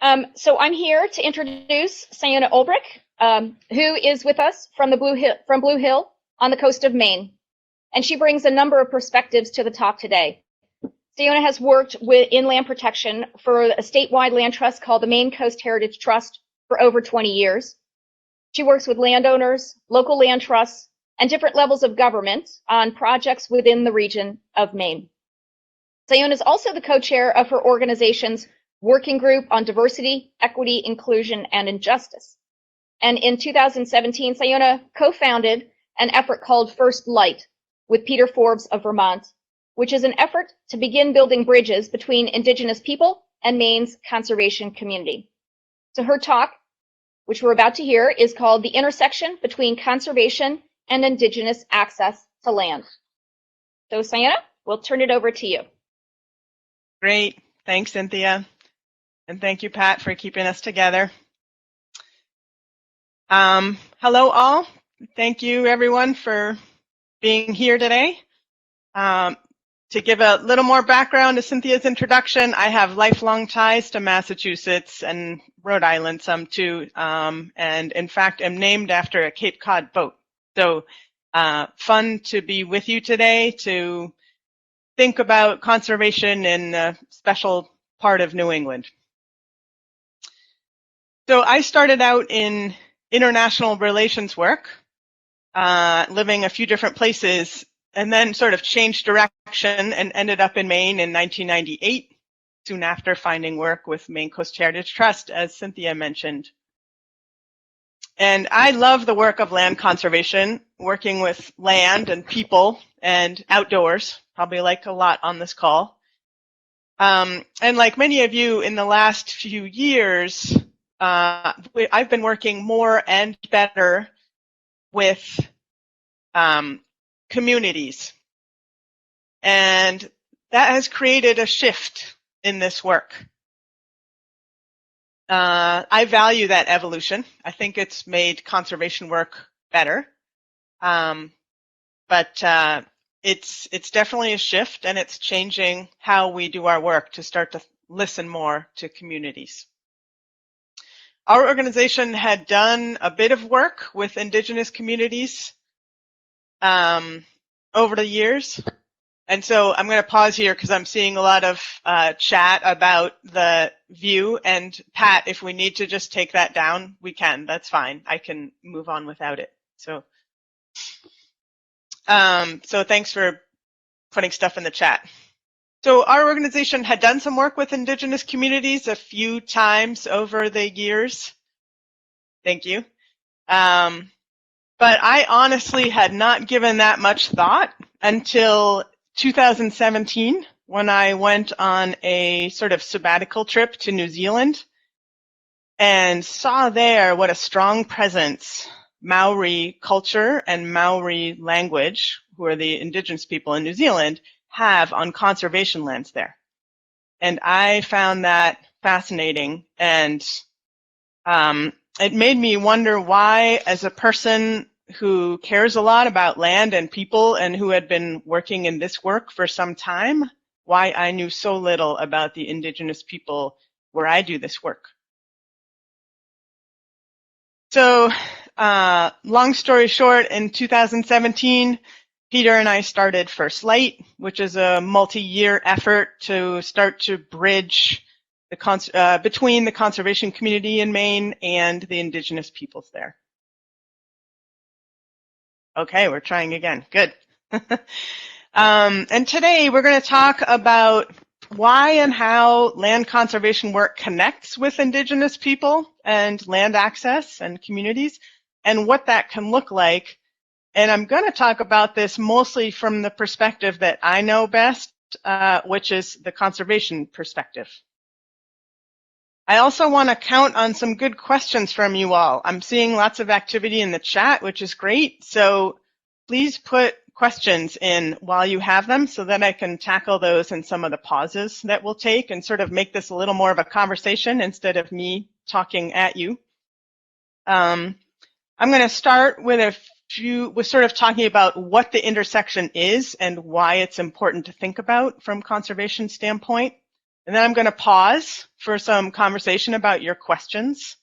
So I'm here to introduce Ciona Ulbrich, who is with us from Blue Hill on the coast of Maine. And she brings a number of perspectives to the talk today. Ciona has worked in land protection for a statewide land trust called the Maine Coast Heritage Trust for over 20 years. She works with landowners, local land trusts, and different levels of government on projects within the region of Maine. Ciona is also the co-chair of her organization's Working Group on Diversity, Equity, Inclusion, and Injustice. And in 2017, Ciona co-founded an effort called First Light with Peter Forbes of Vermont, which is an effort to begin building bridges between Indigenous people and Maine's conservation community. So her talk, which we're about to hear, is called The Intersection Between Conservation and Indigenous Access to Land. So Ciona, we'll turn it over to you. Great. Thanks, Cynthia. And thank you, Pat, for keeping us together. Hello, all. Thank you, everyone, for being here today. To give a little more background to Cynthia's introduction, I have lifelong ties to Massachusetts and Rhode Island, some too, and in fact, am named after a Cape Cod boat. So fun to be with you today to think about conservation in a special part of New England. So I started out in international relations work, living a few different places, and then sort of changed direction and ended up in Maine in 1998, soon after finding work with Maine Coast Heritage Trust, as Cynthia mentioned. And I love the work of land conservation, working with land and people and outdoors, probably like a lot on this call. And like many of you in the last few years, I've been working more and better with communities. And that has created a shift in this work. I value that evolution. I think it's made conservation work better. But it's definitely a shift, and it's changing how we do our work to start to listen more to communities. Our organization had done a bit of work with Indigenous communities over the years. And so I'm going to pause here because I'm seeing a lot of chat about the view. And Pat, if we need to just take that down, we can. That's fine. I can move on without it. So thanks for putting stuff in the chat. So our organization had done some work with Indigenous communities a few times over the years. Thank you. But I honestly had not given that much thought until 2017, when I went on a sort of sabbatical trip to New Zealand and saw there what a strong presence Maori culture and Maori language, who are the Indigenous people in New Zealand, have on conservation lands there. And I found that fascinating, and it made me wonder why, as a person who cares a lot about land and people and who had been working in this work for some time, why I knew so little about the Indigenous people where I do this work. So long story short, in 2017, Peter and I started First Light, which is a multi-year effort to start to bridge the between the conservation community in Maine and the Indigenous peoples there. Okay, we're trying again. Good. And today we're going to talk about why and how land conservation work connects with Indigenous people and land access and communities, and what that can look like. And I'm going to talk about this mostly from the perspective that I know best, which is the conservation perspective. I also want to count on some good questions from you all. I'm seeing lots of activity in the chat, which is great. So please put questions in while you have them so that I can tackle those in some of the pauses that we'll take and sort of make this a little more of a conversation instead of me talking at you. I'm going to start with sort of talking about what the intersection is and why it's important to think about from conservation standpoint. And then I'm going to pause for some conversation about your questions.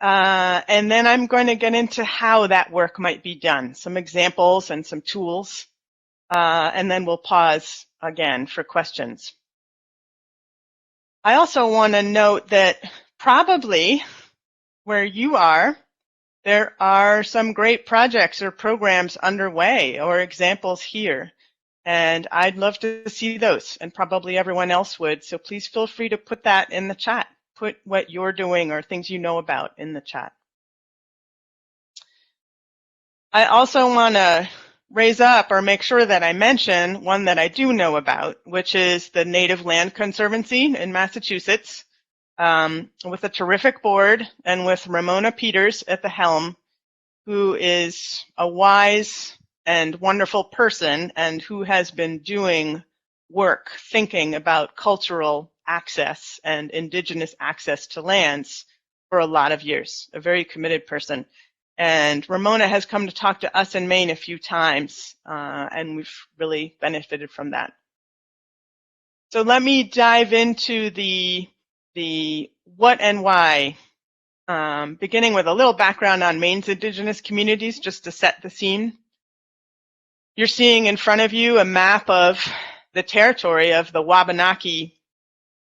And then I'm going to get into how that work might be done, some examples and some tools. And then we'll pause again for questions. I also want to note that probably where you are, there are some great projects or programs underway or examples here. And I'd love to see those, and probably everyone else would. So please feel free to put that in the chat. Put what you're doing or things you know about in the chat. I also want to raise up or make sure that I mention one that I do know about, which is the Native Land Conservancy in Massachusetts, with a terrific board and with Ramona Peters at the helm, who is a wise and wonderful person and who has been doing work thinking about cultural access and Indigenous access to lands for a lot of years, a very committed person. And Ramona has come to talk to us in Maine a few times, and we've really benefited from that. So let me dive into the what and why, beginning with a little background on Maine's Indigenous communities, just to set the scene. You're seeing in front of you a map of the territory of the Wabanaki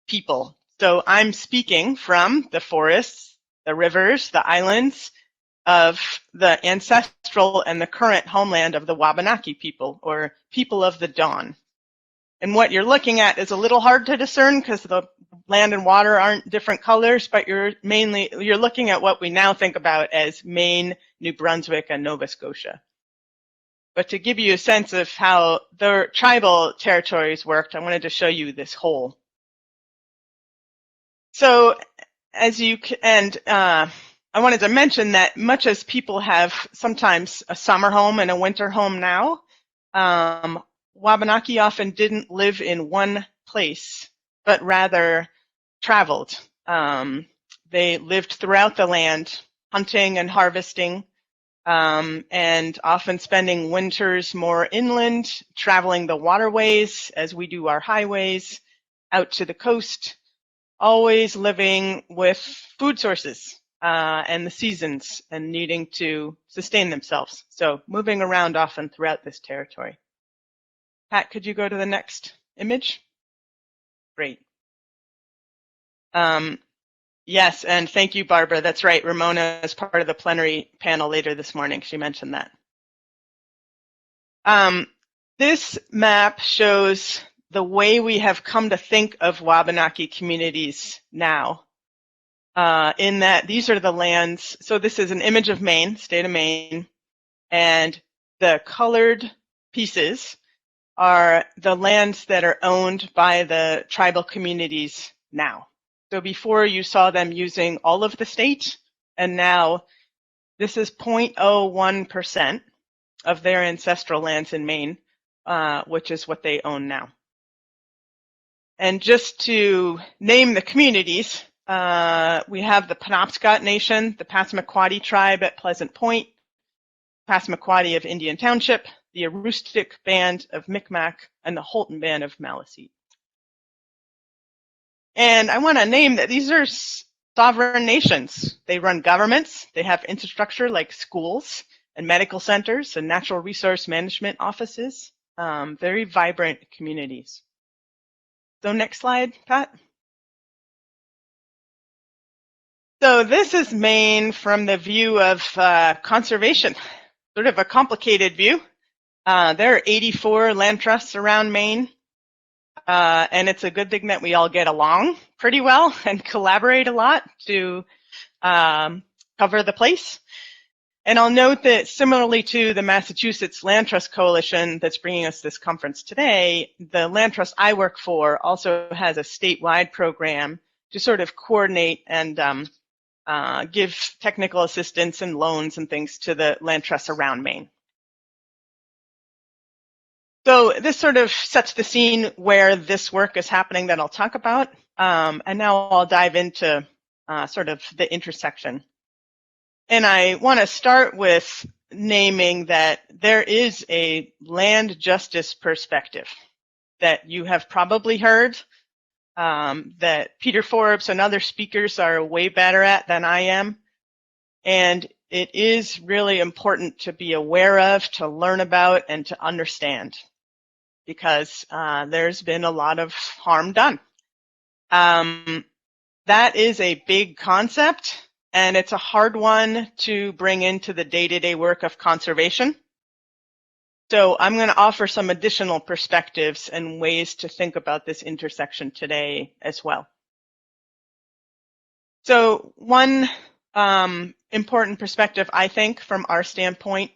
people. So I'm speaking from the forests, the rivers, the islands of the ancestral and the current homeland of the Wabanaki people, or people of the dawn. And what you're looking at is a little hard to discern because the land and water aren't different colors, but you're looking at what we now think about as Maine, New Brunswick, and Nova Scotia. But to give you a sense of how the tribal territories worked, I wanted to show you this whole. So as you and I wanted to mention that much as people have sometimes a summer home and a winter home now, Wabanaki often didn't live in one place, but rather traveled. They lived throughout the land, hunting and harvesting, and often spending winters more inland, traveling the waterways as we do our highways, out to the coast, always living with food sources and the seasons and needing to sustain themselves. So moving around often throughout this territory. Pat, could you go to the next image? Great. Yes, and thank you, Barbara. That's right. Ramona is part of the plenary panel later this morning. She mentioned that. This map shows the way we have come to think of Wabanaki communities now, in that these are the lands. So this is an image of Maine, state of Maine, and the colored pieces are the lands that are owned by the tribal communities now. So before you saw them using all of the state, and now this is 0.01% of their ancestral lands in Maine, which is what they own now. And just to name the communities, we have the Penobscot Nation, the Passamaquoddy tribe at Pleasant Point, Passamaquoddy of Indian Township, the Aroostook Band of Micmac, and the Holton Band of Maliseet. And I want to name that these are sovereign nations. They run governments, they have infrastructure like schools and medical centers and natural resource management offices, very vibrant communities. So next slide, Pat. So this is Maine from the view of conservation, sort of a complicated view. There are 84 land trusts around Maine, and it's a good thing that we all get along pretty well and collaborate a lot to cover the place. And I'll note that similarly to the Massachusetts Land Trust Coalition that's bringing us this conference today, the land trust I work for also has a statewide program to sort of coordinate and give technical assistance and loans and things to the land trusts around Maine. So this sort of sets the scene where this work is happening that I'll talk about. And now I'll dive into sort of the intersection. And I want to start with naming that there is a land justice perspective that you have probably heard that Peter Forbes and other speakers are way better at than I am. And it is really important to be aware of, to learn about, and to understand, because there's been a lot of harm done. That is a big concept, and it's a hard one to bring into the day-to-day work of conservation. So I'm going to offer some additional perspectives and ways to think about this intersection today as well. So one important perspective, I think, from our standpoint,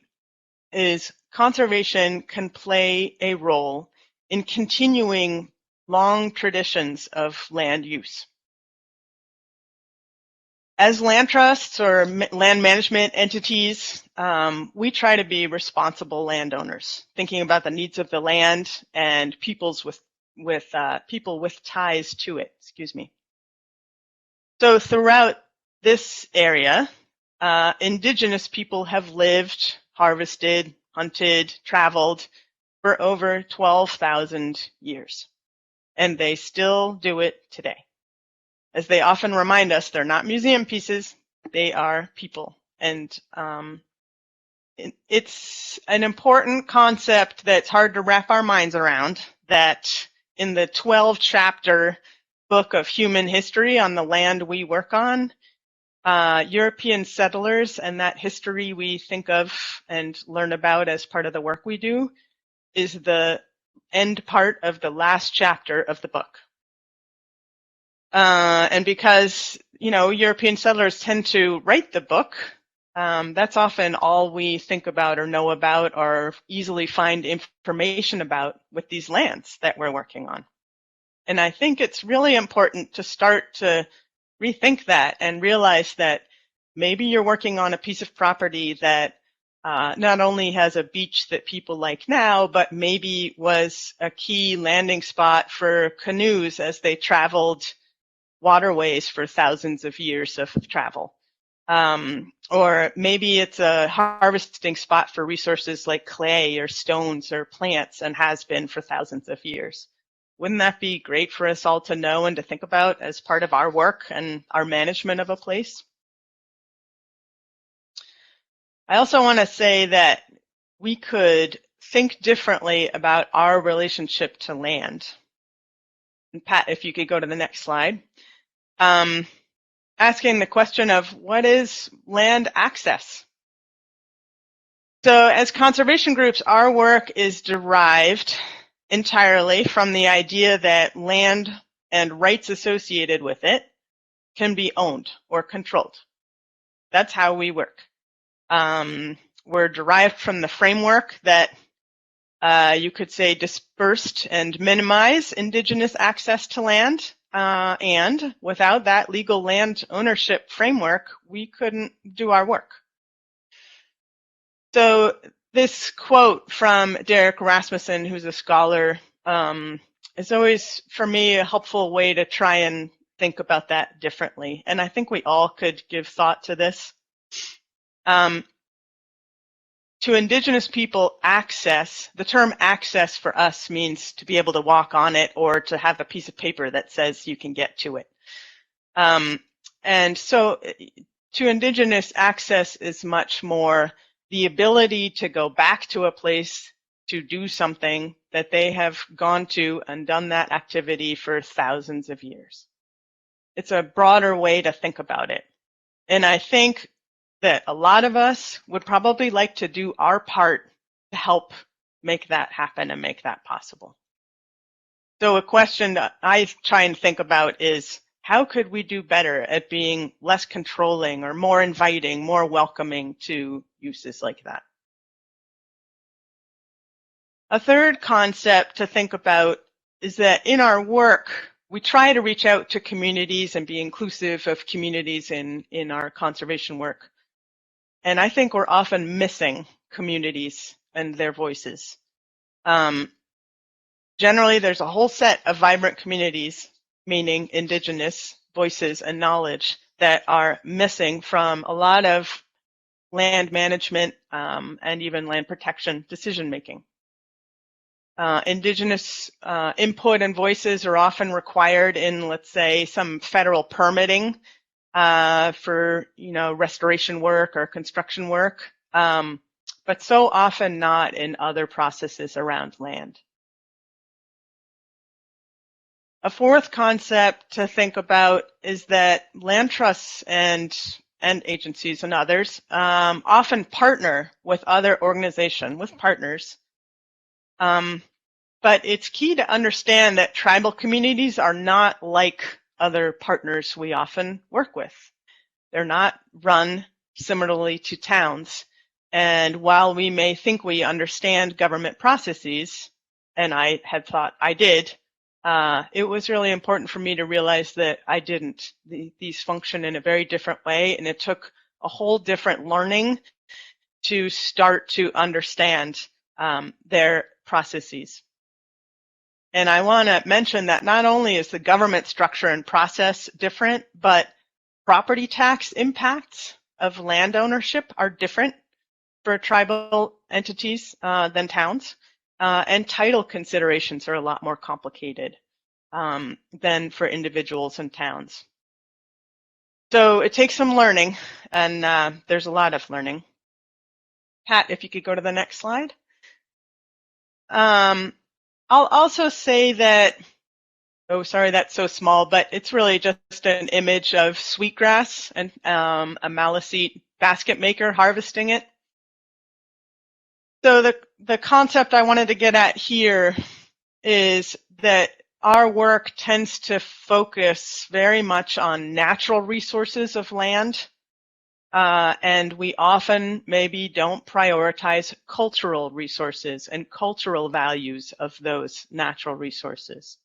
is conservation can play a role in continuing long traditions of land use. As land trusts or land management entities, we try to be responsible landowners, thinking about the needs of the land and people with ties to it. Excuse me. So throughout this area, Indigenous people have lived, harvested, hunted, traveled for over 12,000 years, and they still do it today. As they often remind us, they're not museum pieces, they are people. And it's an important concept that's hard to wrap our minds around, that in the 12-chapter book of human history on the land we work on, European settlers and that history we think of and learn about as part of the work we do is the end part of the last chapter of the book. And because, European settlers tend to write the book, that's often all we think about or know about or easily find information about with these lands that we're working on. And I think it's really important to start to rethink that and realize that maybe you're working on a piece of property that not only has a beach that people like now, but maybe was a key landing spot for canoes as they traveled waterways for thousands of years of travel. Or maybe it's a harvesting spot for resources like clay or stones or plants and has been for thousands of years. Wouldn't that be great for us all to know and to think about as part of our work and our management of a place? I also want to say that we could think differently about our relationship to land. And Pat, if you could go to the next slide. Asking the question of what is land access? So as conservation groups, our work is derived entirely from the idea that land and rights associated with it can be owned or controlled. That's how we work. We're derived from the framework that you could say dispersed and minimize Indigenous access to land. And without that legal land ownership framework, we couldn't do our work. So this quote from Derek Rasmussen, who's a scholar, is always, for me, a helpful way to try and think about that differently. And I think we all could give thought to this. To Indigenous people, access, the term access for us means to be able to walk on it or to have a piece of paper that says you can get to it. And so to Indigenous, access is much more the ability to go back to a place to do something that they have gone to and done that activity for thousands of years. It's a broader way to think about it. And I think that a lot of us would probably like to do our part to help make that happen and make that possible. So a question that I try and think about is, how could we do better at being less controlling or more inviting, more welcoming to uses like that? A third concept to think about is that in our work, we try to reach out to communities and be inclusive of communities in our conservation work. And I think we're often missing communities and their voices. Generally, there's a whole set of vibrant communities, meaning Indigenous voices and knowledge, that are missing from a lot of land management and even land protection decision making. Indigenous input and voices are often required in, let's say, some federal permitting for, restoration work or construction work, but so often not in other processes around land. A fourth concept to think about is that land trusts and agencies and others often partner with other organizations, with partners. But it's key to understand that tribal communities are not like other partners we often work with. They're not run similarly to towns. And while we may think we understand government processes, and I had thought I did, it was really important for me to realize that I didn't. These function in a very different way, and it took a whole different learning to start to understand their processes. And I want to mention that not only is the government structure and process different, but property tax impacts of land ownership are different for tribal entities than towns. And title considerations are a lot more complicated than for individuals and towns. So it takes some learning, and there's a lot of learning. Pat, if you could go to the next slide. I'll also say that, oh, sorry, that's so small, but it's really just an image of sweetgrass and a maliseet basket maker harvesting it. So the concept I wanted to get at here is that our work tends to focus very much on natural resources of land, and we often maybe don't prioritize cultural resources and cultural values of those natural resources.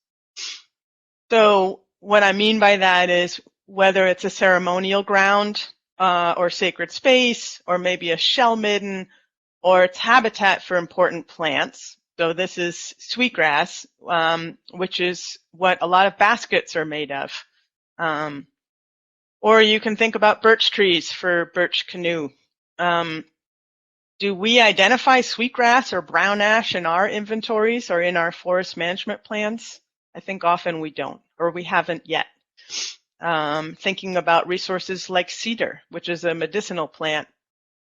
So what I mean by that is whether it's a ceremonial ground or sacred space, or maybe a shell midden, or it's habitat for important plants. So this is sweetgrass, which is what a lot of baskets are made of. Or you can think about birch trees for birch canoe. Do we identify sweetgrass or brown ash in our inventories or in our forest management plans? I think often we don't, or we haven't yet. Thinking about resources like cedar, which is a medicinal plant.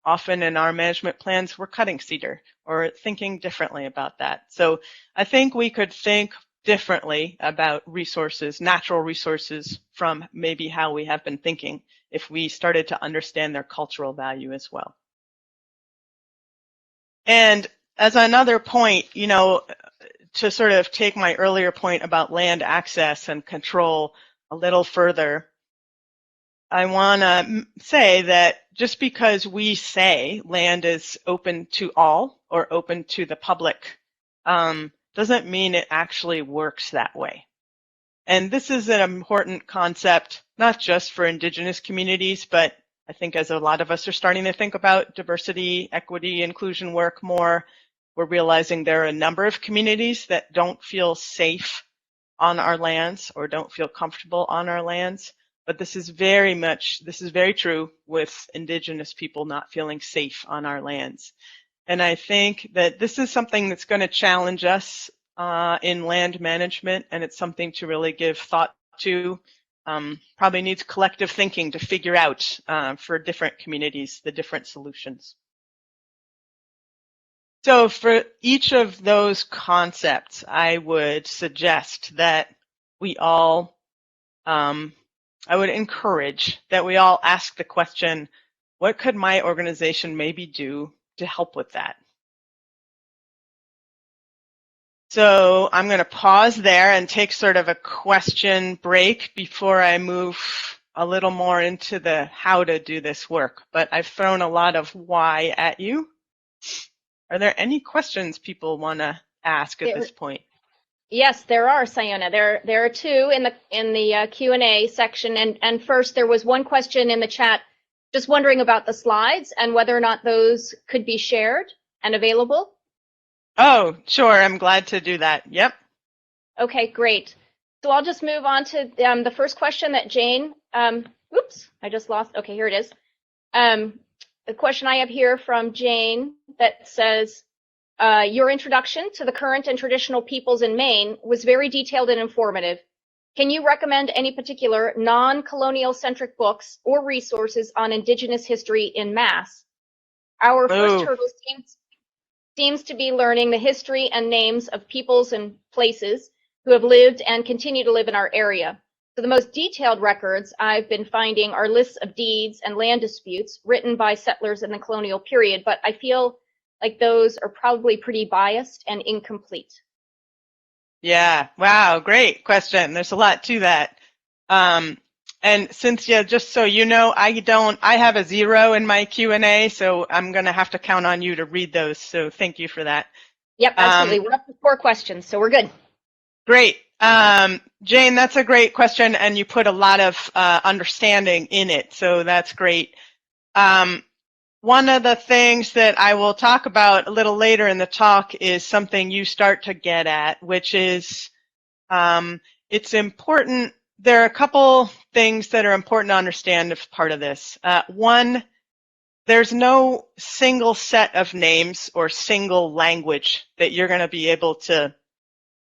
Often in our management plans, we're cutting cedar or thinking differently about that. So I think we could think differently about resources, natural resources, from maybe how we have been thinking if we started to understand their cultural value as well. And as another point, to sort of take my earlier point about land access and control a little further, I want to say that just because we say land is open to all or open to the public, doesn't mean it actually works that way. And this is an important concept, not just for Indigenous communities, but I think as a lot of us are starting to think about diversity, equity, inclusion work more, we're realizing there are a number of communities that don't feel safe on our lands or don't feel comfortable on our lands. But this is very true with Indigenous people not feeling safe on our lands. And I think that this is something that's going to challenge us in land management, and it's something to really give thought to. Probably needs collective thinking to figure out for different communities the different solutions. So for each of those concepts, I would suggest that we all, I would encourage that we all ask the question, what could my organization maybe do to help with that? So I'm going to pause there and take sort of a question break before I move a little more into the how to do this work. But I've thrown a lot of why at you. Are there any questions people want to ask at this point? Yes, there are, Ciona. There are two in the Q&A section, and first there was one question in the chat, just wondering about the slides and whether or not those could be shared and available. Oh, sure. I'm glad to do that. Yep. Okay, great. So I'll just move on to the first question that Jane. Oops, I just lost. Okay, here it is. The question I have here from Jane that says, Your introduction to the current and traditional peoples in Maine was very detailed and informative. Can you recommend any particular non-colonial centric books or resources on Indigenous history in Mass? Our first hurdle seems to be learning the history and names of peoples and places who have lived and continue to live in our area. So the most detailed records I've been finding are lists of deeds and land disputes written by settlers in the colonial period, but I feel like those are probably pretty biased and incomplete. Yeah, wow, great question. There's a lot to that. And Cynthia, just so you know, I have a 0 in my Q&A, so I'm going to have to count on you to read those. So thank you for that. Yep, absolutely. We're up to 4 questions, so we're good. Great. Jane, that's a great question, and you put a lot of understanding in it, so that's great. One of the things that I will talk about a little later in the talk is something you start to get at, which is it's important. There are a couple things that are important to understand as part of this. One, there's no single set of names or single language that you're going to be able to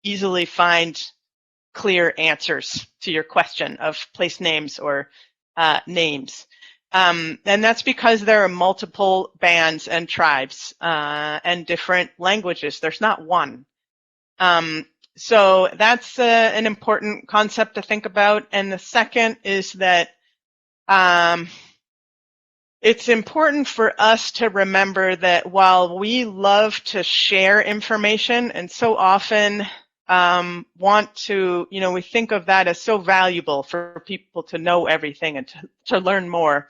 easily find clear answers to your question of place names or names. And that's because there are multiple bands and tribes and different languages. There's not one. So that's an important concept to think about. And the second is that it's important for us to remember that while we love to share information and so often want to, we think of that as so valuable for people to know everything and to learn more.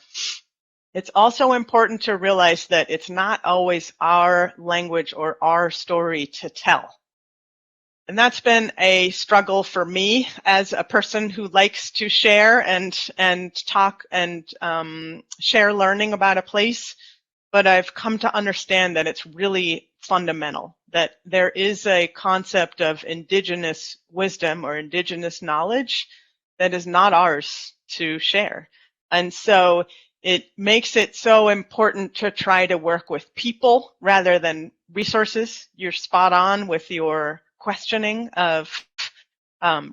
It's also important to realize that it's not always our language or our story to tell. And that's been a struggle for me as a person who likes to share and talk and share learning about a place. But I've come to understand that it's really fundamental, that there is a concept of Indigenous wisdom or Indigenous knowledge that is not ours to share. And so it makes it so important to try to work with people rather than resources. You're spot on with your questioning of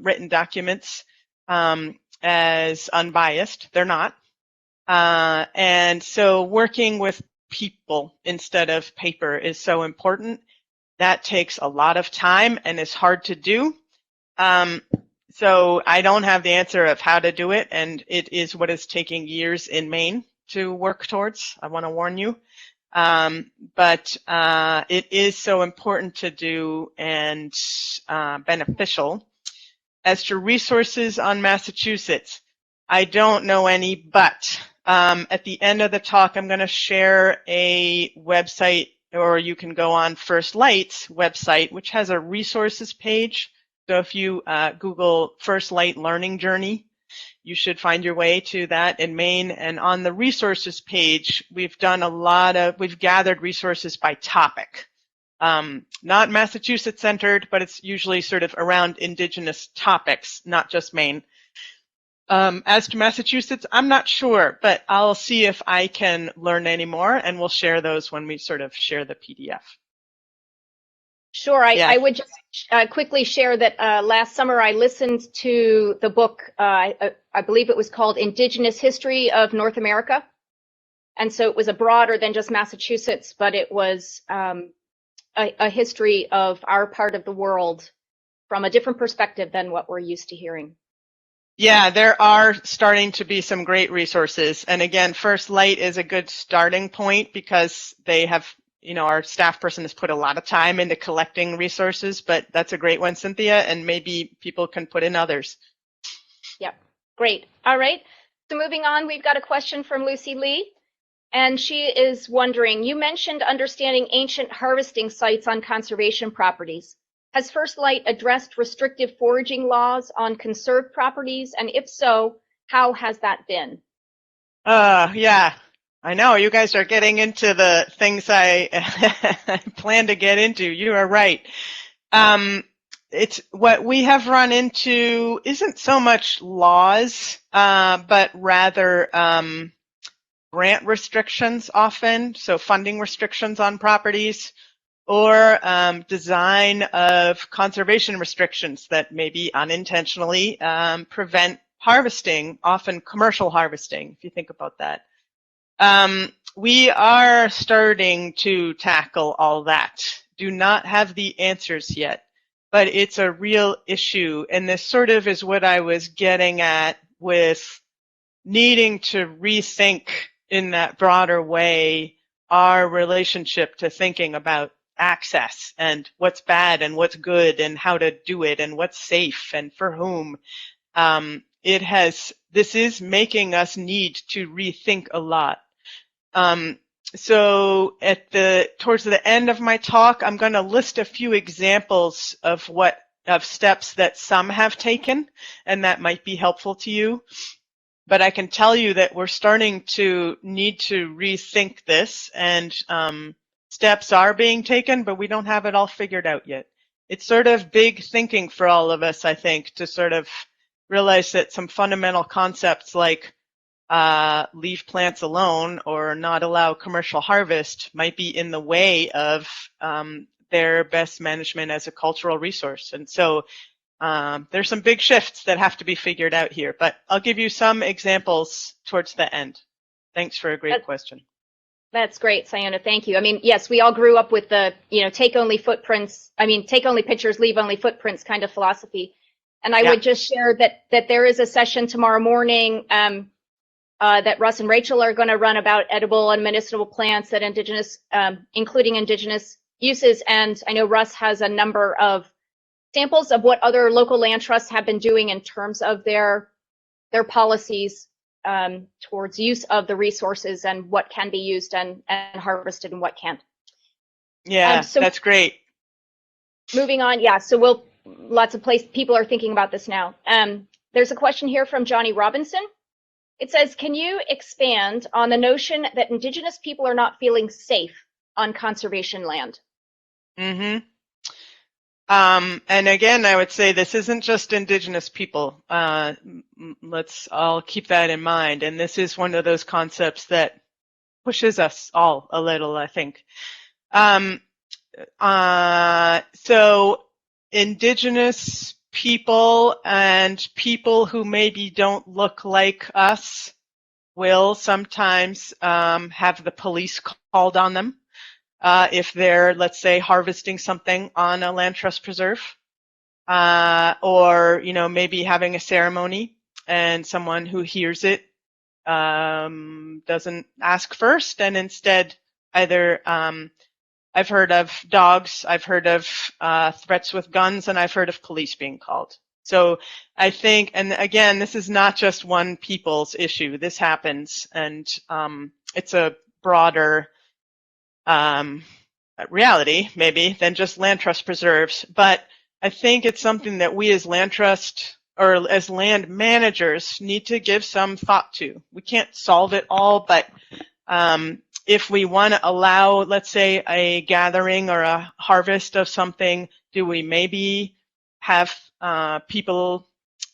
written documents as unbiased. They're not. And so working with people instead of paper is so important. That takes a lot of time and is hard to do. So I don't have the answer of how to do it, and it is what is taking years in Maine to work towards. I want to warn you. But it is so important to do and beneficial. As to resources on Massachusetts, I don't know any, but at the end of the talk, I'm going to share a website, or you can go on First Light's website, which has a resources page. So if you Google First Light Learning Journey, you should find your way to that in Maine. And on the resources page, we've gathered resources by topic. Not Massachusetts centered, but it's usually sort of around Indigenous topics, not just Maine. As to Massachusetts, I'm not sure, but I'll see if I can learn any more, and we'll share those when we sort of share the PDF. Sure. I would just quickly share that last summer I listened to the book, I believe it was called Indigenous History of North America. And so it was a broader than just Massachusetts, but it was a history of our part of the world from a different perspective than what we're used to hearing. Yeah, there are starting to be some great resources. And again, First Light is a good starting point because they have, our staff person has put a lot of time into collecting resources, but that's a great one, Cynthia, and maybe people can put in others. Yep, great. All right, so moving on, we've got a question from Lucy Lee, and she is wondering, you mentioned understanding ancient harvesting sites on conservation properties. Has First Light addressed restrictive foraging laws on conserved properties, and if so, how has that been? Yeah. I know, you guys are getting into the things I plan to get into. You are right. It's what we have run into isn't so much laws, but rather grant restrictions often, so funding restrictions on properties, or design of conservation restrictions that maybe unintentionally prevent harvesting, often commercial harvesting, if you think about that. We are starting to tackle all that. Do not have the answers yet, but it's a real issue. And this sort of is what I was getting at with needing to rethink in that broader way our relationship to thinking about access and what's bad and what's good and how to do it and what's safe and for whom. This is making us need to rethink a lot. So towards the end of my talk, I'm going to list a few examples of steps that some have taken, and that might be helpful to you. But I can tell you that we're starting to need to rethink this, and steps are being taken, but we don't have it all figured out yet. It's sort of big thinking for all of us, I think, to sort of realize that some fundamental concepts like leave plants alone or not allow commercial harvest might be in the way of their best management as a cultural resource. And so there's some big shifts that have to be figured out here, but I'll give you some examples towards the end. Thanks for a great question. That's great, Ciona. Thank you. I mean, yes, we all grew up with the, take only pictures, leave only footprints kind of philosophy. And I would just share that there is a session tomorrow morning that Russ and Rachel are going to run about edible and medicinal plants that Indigenous, including Indigenous uses. And I know Russ has a number of samples of what other local land trusts have been doing in terms of their policies towards use of the resources and what can be used and harvested and what can't. Yeah, so that's great. Moving on, so lots of people are thinking about this now. There's a question here from Johnny Robinson. It says, can you expand on the notion that Indigenous people are not feeling safe on conservation land? Mm-hmm. And again, I would say this isn't just Indigenous people. Let's all keep that in mind. And this is one of those concepts that pushes us all a little, I think. So Indigenous people and people who maybe don't look like us will sometimes have the police called on them if they're, let's say, harvesting something on a land trust preserve, or maybe having a ceremony and someone who hears it doesn't ask first and instead either I've heard of dogs, I've heard of threats with guns, and I've heard of police being called. So I think, and again, this is not just one people's issue. This happens, and it's a broader reality, maybe, than just land trust preserves. But I think it's something that we as land trust or as land managers need to give some thought to. We can't solve it all, but if we want to allow, let's say, a gathering or a harvest of something, do we maybe have people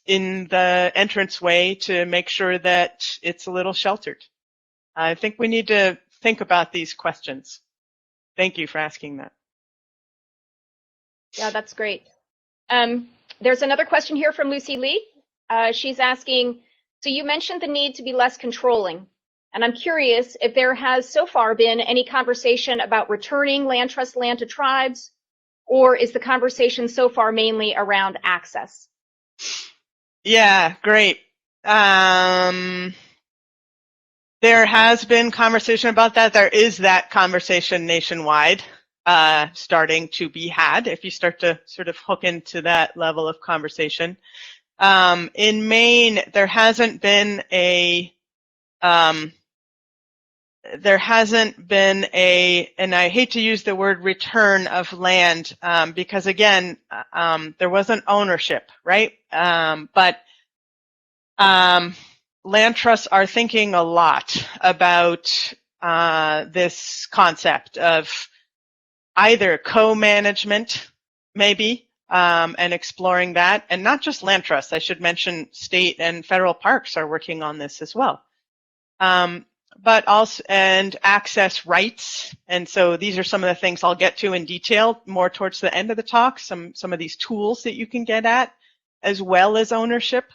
in the entranceway to make sure that it's a little sheltered? I think we need to think about these questions. Thank you for asking that. Yeah, that's great. There's another question here from Lucy Lee. She's asking, so you mentioned the need to be less controlling. And I'm curious if there has so far been any conversation about returning land trust land to tribes, or is the conversation so far mainly around access? Yeah, great. There has been conversation about that. There is that conversation nationwide starting to be had if you start to sort of hook into that level of conversation. In Maine, there hasn't been a and I hate to use the word return of land because again, there wasn't ownership, right? But land trusts are thinking a lot about this concept of either co-management, maybe, and exploring that, and not just land trusts. I should mention state and federal parks are working on this as well. but also and access rights. And so these are some of the things I'll get to in detail more towards the end of the talk. Some of these tools that you can get at, as well as ownership.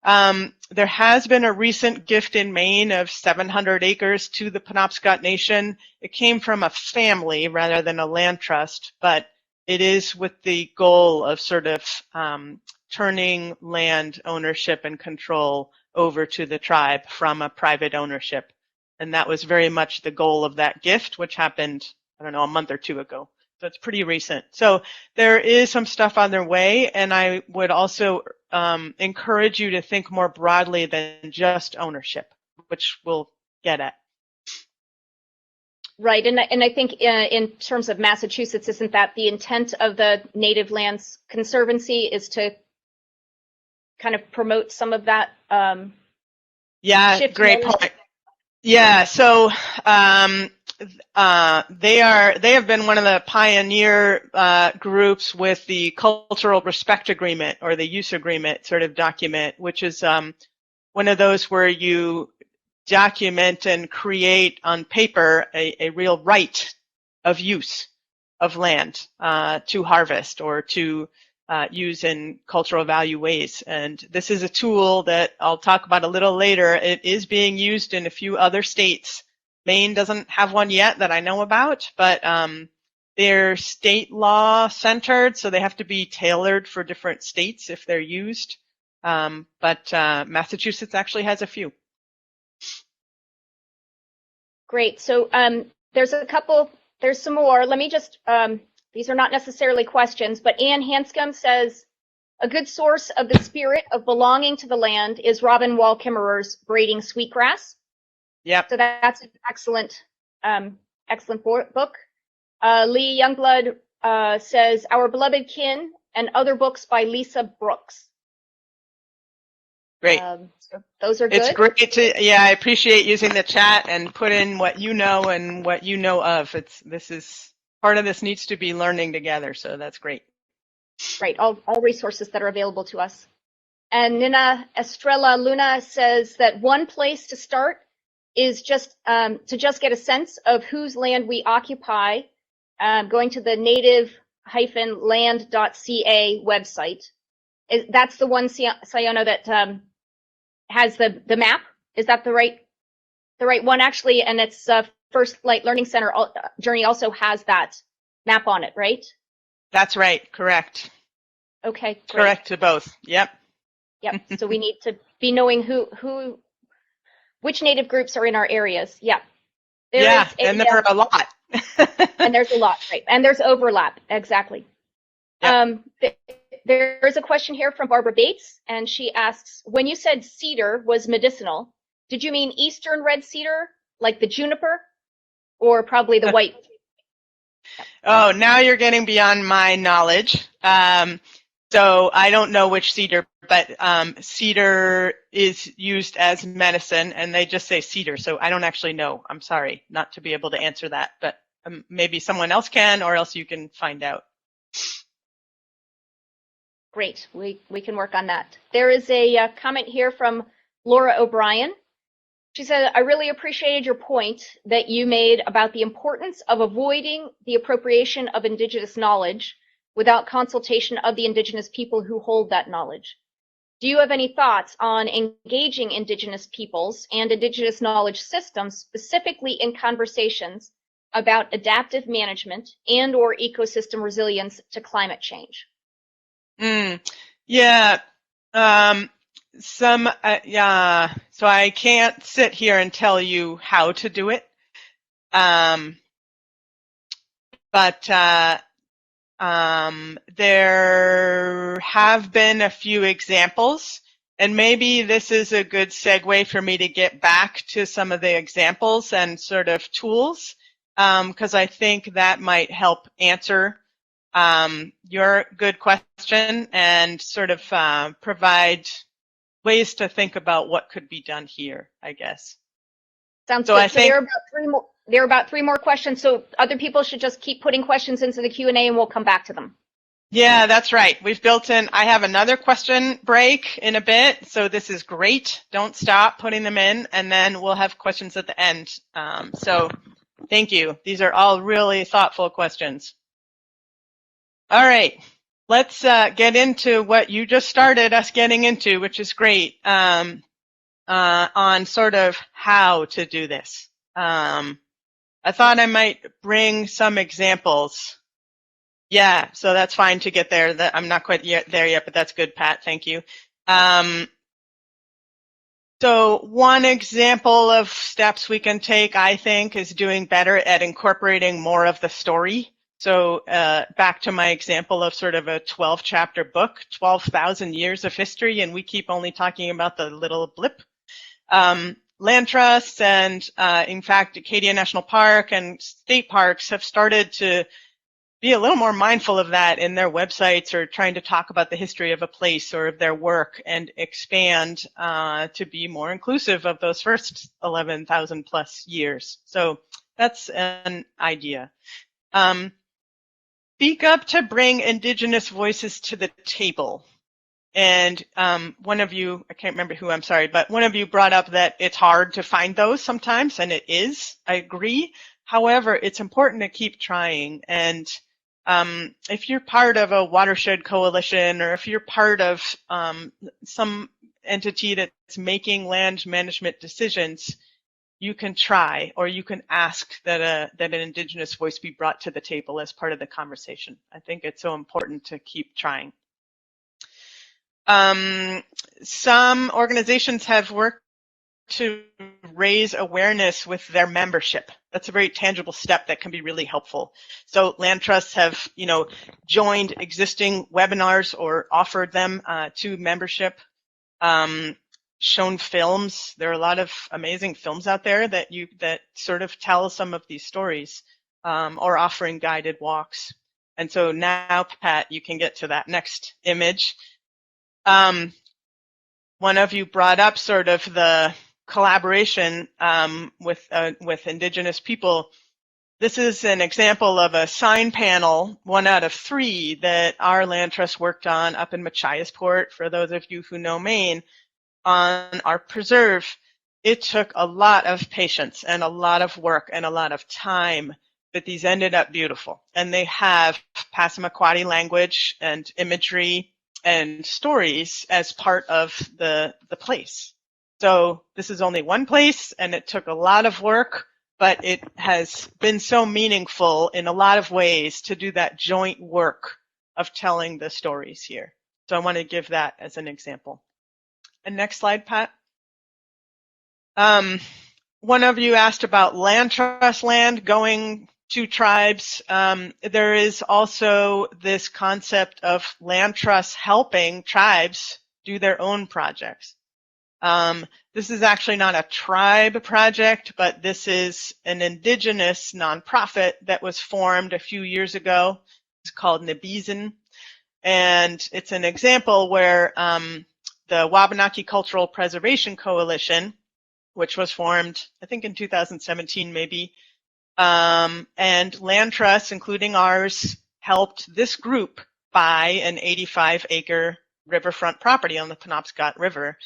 There has been a recent gift in Maine of 700 acres to the Penobscot Nation. It came from a family rather than a land trust, but it is with the goal of sort of turning land ownership and control over to the tribe from a private ownership. And that was very much the goal of that gift, which happened, I don't know, a month or two ago. So it's pretty recent. So there is some stuff on their way, and I would also encourage you to think more broadly than just ownership, which we'll get at. Right, and I think in terms of Massachusetts, isn't that the intent of the Native Lands Conservancy, is to kind of promote some of that? Yeah, great point. Yeah, so they have been one of the pioneer groups with the Cultural Respect Agreement, or the use agreement sort of document, which is one of those where you document and create on paper a real right of use of land to harvest or to use in cultural value ways. And this is a tool that I'll talk about a little later. It is being used in a few other states. Maine doesn't have one yet that I know about, but they're state law centered, so they have to be tailored for different states if they're used. But Massachusetts actually has a few. Great. So there's some more. Let me just, these are not necessarily questions, but Ann Hanscom says, a good source of the spirit of belonging to the land is Robin Wall Kimmerer's Braiding Sweetgrass. Yep. So that's an excellent, excellent book. Lee Youngblood says, Our Beloved Kin and Other Books by Lisa Brooks. Great. So those are good. It's great to, yeah, I appreciate using the chat and put in what you know and what you know of. This is, part of this needs to be learning together, so that's great. Right, all resources that are available to us. And Nina Estrella Luna says that one place to start is just to just get a sense of whose land we occupy, going to the native-land.ca website. That's the one, Ciona, that has the map. Is that the right one, actually? And it's First Light Learning Center Journey also has that map on it, right? That's right. Correct. Okay. Great. Correct to both. Yep. Yep. So we need to be knowing which Native groups are in our areas. Yeah. And there are a lot. And there's a lot, right? And there's overlap. Exactly. Yep. There's a question here from Barbara Bates, and she asks, when you said cedar was medicinal, did you mean eastern red cedar, like the juniper, or probably the white? Oh, now you're getting beyond my knowledge. So I don't know which cedar, but cedar is used as medicine, and they just say cedar, so I don't actually know. I'm sorry not to be able to answer that, but maybe someone else can, or else you can find out. Great, we can work on that. There is a comment here from Laura O'Brien. She said, I really appreciated your point that you made about the importance of avoiding the appropriation of Indigenous knowledge without consultation of the Indigenous people who hold that knowledge. Do you have any thoughts on engaging Indigenous peoples and Indigenous knowledge systems specifically in conversations about adaptive management and or ecosystem resilience to climate change? Yeah. So I can't sit here and tell you how to do it. But there have been a few examples, and maybe this is a good segue for me to get back to some of the examples and sort of tools, because I think that might help answer your good question and sort of provide ways to think about what could be done here, I guess. Sounds good. I think there are about three more questions, so other people should just keep putting questions into the Q&A and we'll come back to them. Yeah, that's right. We've built in, I have another question break in a bit, so this is great. Don't stop putting them in, and then we'll have questions at the end. So thank you. These are all really thoughtful questions. All right, let's get into what you just started us getting into, which is great, on sort of how to do this. I thought I might bring some examples. Yeah, so that's fine to get there. I'm not quite there yet, but that's good, Pat. Thank you. So one example of steps we can take, I think, is doing better at incorporating more of the story. So back to my example of sort of a 12-chapter book, 12,000 years of history, and we keep only talking about the little blip. Land trusts and, in fact, Acadia National Park and state parks have started to be a little more mindful of that in their websites, or trying to talk about the history of a place or of their work and expand to be more inclusive of those first 11,000 plus years. So that's an idea. Speak up to bring Indigenous voices to the table. And one of you, I can't remember who, I'm sorry, but one of you brought up that it's hard to find those sometimes, and it is. I agree. However, it's important to keep trying. And if you're part of a watershed coalition, or if you're part of some entity that's making land management decisions, you can try, or you can ask that an Indigenous voice be brought to the table as part of the conversation. I think it's so important to keep trying. Some organizations have worked to raise awareness with their membership. That's a very tangible step that can be really helpful. So land trusts have, joined existing webinars or offered them to membership. Shown films. There are a lot of amazing films out there that sort of tell some of these stories, or offering guided walks. And so now, Pat, you can get to that next image. One of you brought up sort of the collaboration with Indigenous people. This is an example of a sign panel, 1 out of 3, that our land trust worked on up in Machiasport, for those of you who know Maine, on our preserve. It took a lot of patience and a lot of work and a lot of time, but these ended up beautiful. And they have Passamaquoddy language and imagery and stories as part of the place. So this is only one place, and it took a lot of work, but it has been so meaningful in a lot of ways to do that joint work of telling the stories here. So I want to give that as an example. And next slide, Pat. One of you asked about land trust land going to tribes. There is also this concept of land trusts helping tribes do their own projects. This is actually not a tribe project, but this is an Indigenous nonprofit that was formed a few years ago. It's called Nabizin. And it's an example where the Wabanaki Cultural Preservation Coalition, which was formed, I think in 2017 maybe, and land trusts, including ours, helped this group buy an 85-acre riverfront property on the Penobscot River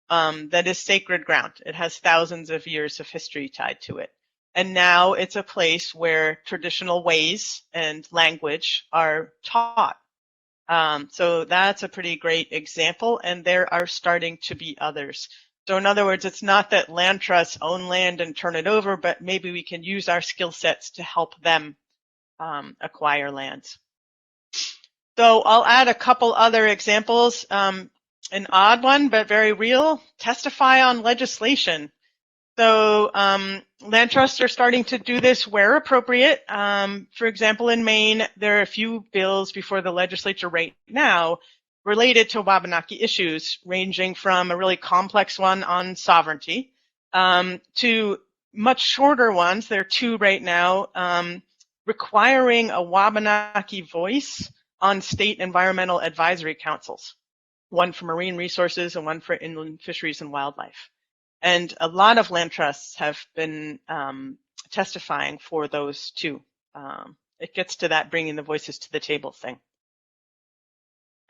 that is sacred ground. It has thousands of years of history tied to it. And now it's a place where traditional ways and language are taught. So that's a pretty great example, and there are starting to be others. So in other words, it's not that land trusts own land and turn it over, but maybe we can use our skill sets to help them acquire lands. So I'll add a couple other examples. An odd one, but very real: testify on legislation. So land trusts are starting to do this where appropriate. For example, in Maine, there are a few bills before the legislature right now related to Wabanaki issues, ranging from a really complex one on sovereignty to much shorter ones. There are 2 right now, requiring a Wabanaki voice on state environmental advisory councils, one for marine resources and one for inland fisheries and wildlife. And a lot of land trusts have been testifying for those too. It gets to that bringing the voices to the table thing.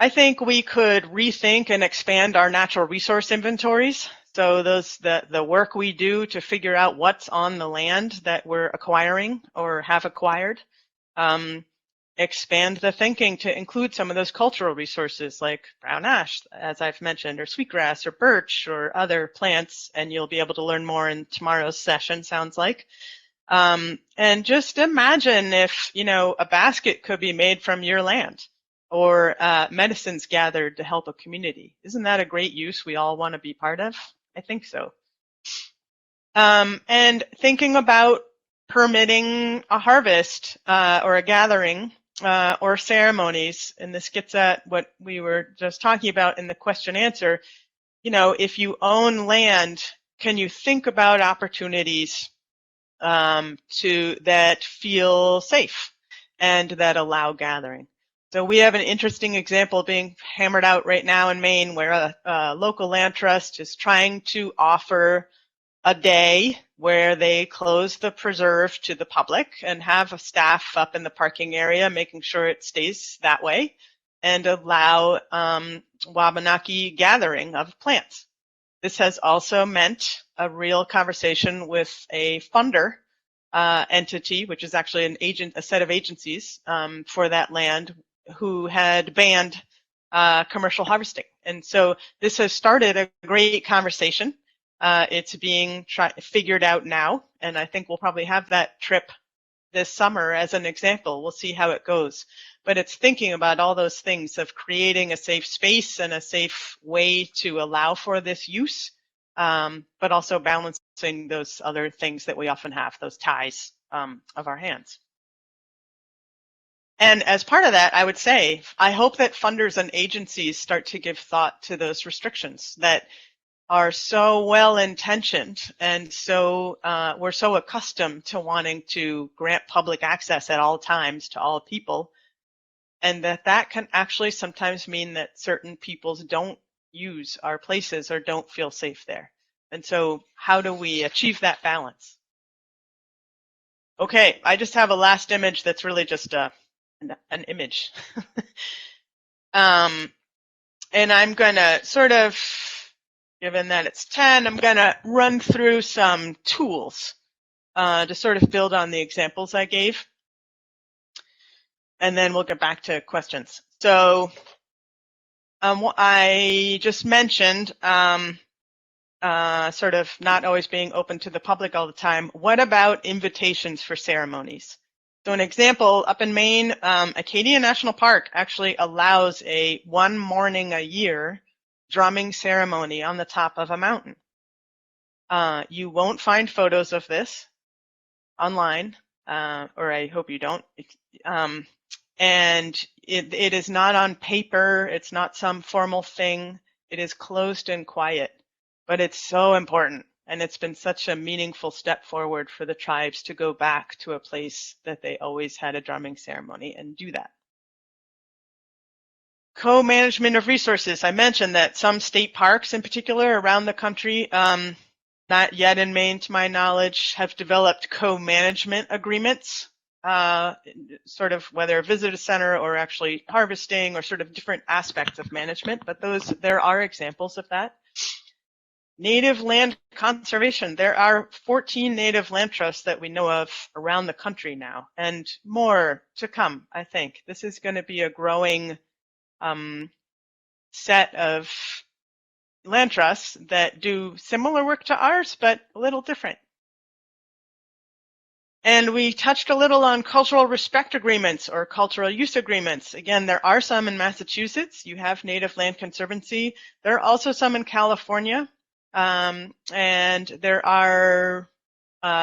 I think we could rethink and expand our natural resource inventories. So the work we do to figure out what's on the land that we're acquiring or have acquired, expand the thinking to include some of those cultural resources like brown ash, as I've mentioned, or sweetgrass or birch or other plants, and you'll be able to learn more in tomorrow's session, sounds like. And just imagine if, a basket could be made from your land, or medicines gathered to help a community. Isn't that a great use we all want to be part of? I think so. And thinking about permitting a harvest or a gathering or ceremonies, and this gets at what we were just talking about in the question answer. If you own land, can you think about opportunities that feel safe and that allow gathering? So we have an interesting example being hammered out right now in Maine, where a local land trust is trying to offer a day where they close the preserve to the public and have a staff up in the parking area making sure it stays that way, and allow Wabanaki gathering of plants. This has also meant a real conversation with a funder entity, which is actually a set of agencies for that land, who had banned commercial harvesting. And so this has started a great conversation. It's being figured out now, and I think we'll probably have that trip this summer as an example. We'll see how it goes. But it's thinking about all those things of creating a safe space and a safe way to allow for this use, but also balancing those other things that we often have, those ties of our hands. And as part of that, I would say, I hope that funders and agencies start to give thought to those restrictions that are so well-intentioned, and so we're so accustomed to wanting to grant public access at all times to all people, and that can actually sometimes mean that certain peoples don't use our places or don't feel safe there. And so how do we achieve that balance? Okay, I just have a last image that's really just an image. And I'm going to sort of, given that it's 10, I'm going to run through some tools to sort of build on the examples I gave. And then we'll get back to questions. So what I just mentioned, sort of not always being open to the public all the time. What about invitations for ceremonies? So an example, up in Maine, Acadia National Park actually allows a 1 morning a year drumming ceremony on the top of a mountain. You won't find photos of this online, or I hope you don't. And it is not on paper. It's not some formal thing. It is closed and quiet, but it's so important. And it's been such a meaningful step forward for the tribes to go back to a place that they always had a drumming ceremony and do that. Co-management of resources. I mentioned that some state parks in particular around the country, not yet in Maine to my knowledge, have developed co-management agreements, sort of whether a visitor center or actually harvesting or sort of different aspects of management, but there are examples of that. Native land conservation. There are 14 native land trusts that we know of around the country now, and more to come, I think. This is going to be a growing set of land trusts that do similar work to ours, but a little different. And we touched a little on cultural respect agreements or cultural use agreements. Again, there are some in Massachusetts. You have Native Land Conservancy. There are also some in California. And there are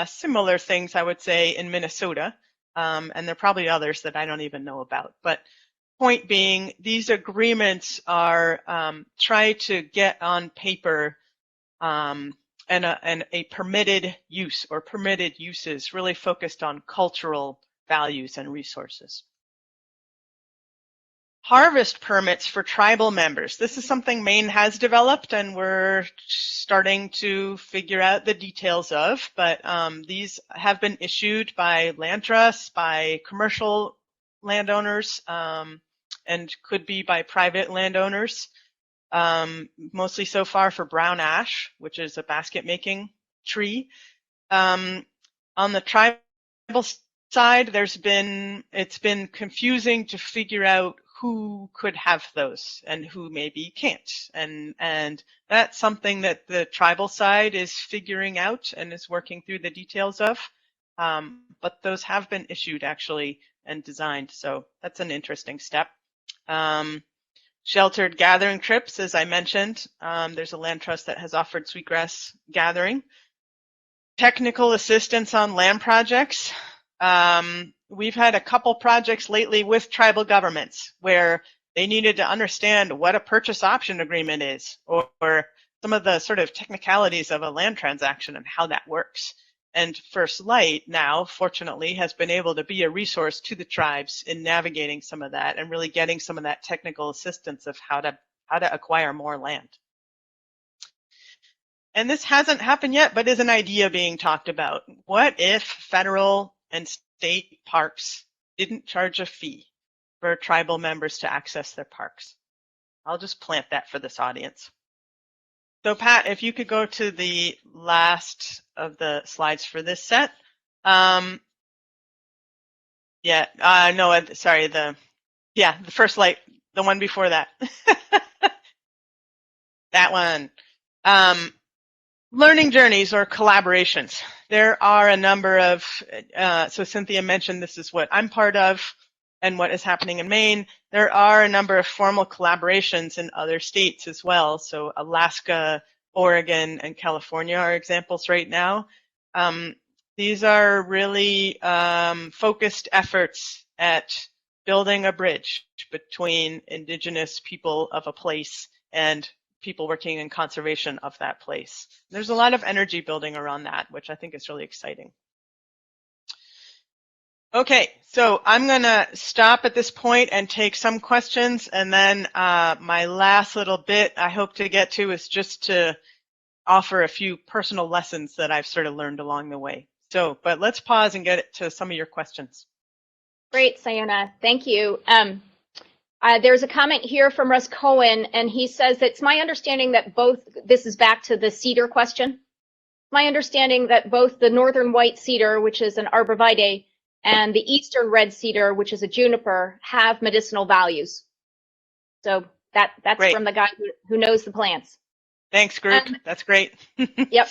similar things, I would say, in Minnesota. And there are probably others that I don't even know about. But point being, these agreements are try to get on paper and a permitted use or permitted uses really focused on cultural values and resources. Harvest permits for tribal members. This is something Maine has developed and we're starting to figure out the details of, but these have been issued by land trusts, by commercial landowners, and could be by private landowners, mostly so far for brown ash, which is a basket making tree. On the tribal side, it's been confusing to figure out who could have those and who maybe can't. And that's something that the tribal side is figuring out and is working through the details of. But those have been issued actually and designed. So that's an interesting step. Sheltered gathering trips, as I mentioned, there's a land trust that has offered sweetgrass gathering. Technical assistance on land projects. We've had a couple projects lately with tribal governments where they needed to understand what a purchase option agreement is, or some of the sort of technicalities of a land transaction and how that works. And First Light now, fortunately, has been able to be a resource to the tribes in navigating some of that and really getting some of that technical assistance of how to acquire more land. And this hasn't happened yet, but is an idea being talked about. What if federal and state parks didn't charge a fee for tribal members to access their parks? I'll just plant that for this audience. So Pat, if you could go to the last of the slides for this set. The First Light, the one before that. That one. Learning journeys or collaborations. There are a number of, so Cynthia mentioned this is what I'm part of and what is happening in Maine. There are a number of formal collaborations in other states as well. So Alaska, Oregon, and California are examples right now. These are really focused efforts at building a bridge between Indigenous people of a place and people working in conservation of that place. There's a lot of energy building around that, which I think is really exciting. Okay, so I'm gonna stop at this point and take some questions, and then my last little bit I hope to get to is just to offer a few personal lessons that I've sort of learned along the way. So, but let's pause and get to some of your questions. Great, Ciona, thank you. There's a comment here from Russ Cohen, and he says, it's my understanding that both, this is back to the cedar question, my understanding that both the northern white cedar, which is an arborvitae, and the eastern red cedar, which is a juniper, have medicinal values. So that's great. From the guy who knows the plants. Thanks, group. That's great. Yep.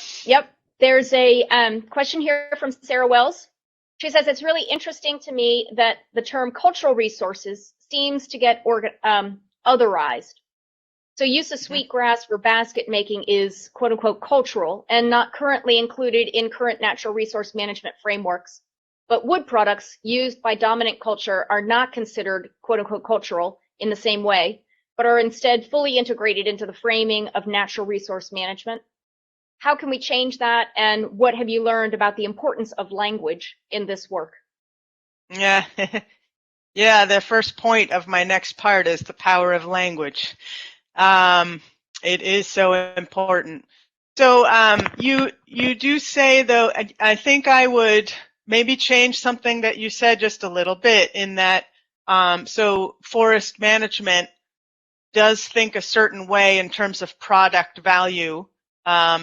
There's a question here from Sarah Wells. She says, it's really interesting to me that the term cultural resources seems to get otherized. So use of sweetgrass for basket making is quote unquote cultural and not currently included in current natural resource management frameworks. But wood products used by dominant culture are not considered quote unquote cultural in the same way, but are instead fully integrated into the framing of natural resource management. How can we change that? And what have you learned about the importance of language in this work? Yeah. Yeah, the first point of my next part is the power of language. It is so important. So you do say, though, I think I would maybe change something that you said just a little bit in that, so forest management does think a certain way in terms of product value,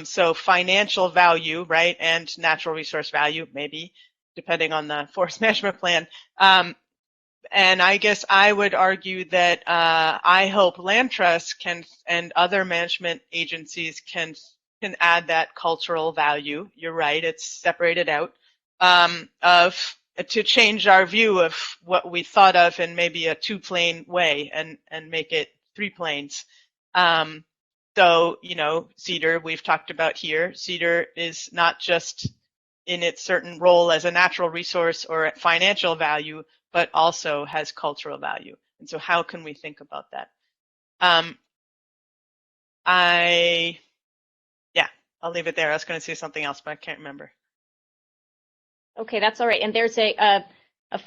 so financial value, right, and natural resource value, maybe, depending on the forest management plan. And I guess I would argue that I hope land trusts can and other management agencies can add that cultural value. You're right, it's separated out to change our view of what we thought of in maybe a two-plane way and make it three planes. So, you know, cedar we've talked about here. Cedar is not just in its certain role as a natural resource or financial value, but also has cultural value. And so how can we think about that? I'll leave it there. I was going to say something else, but I can't remember. Okay, that's all right. And there's a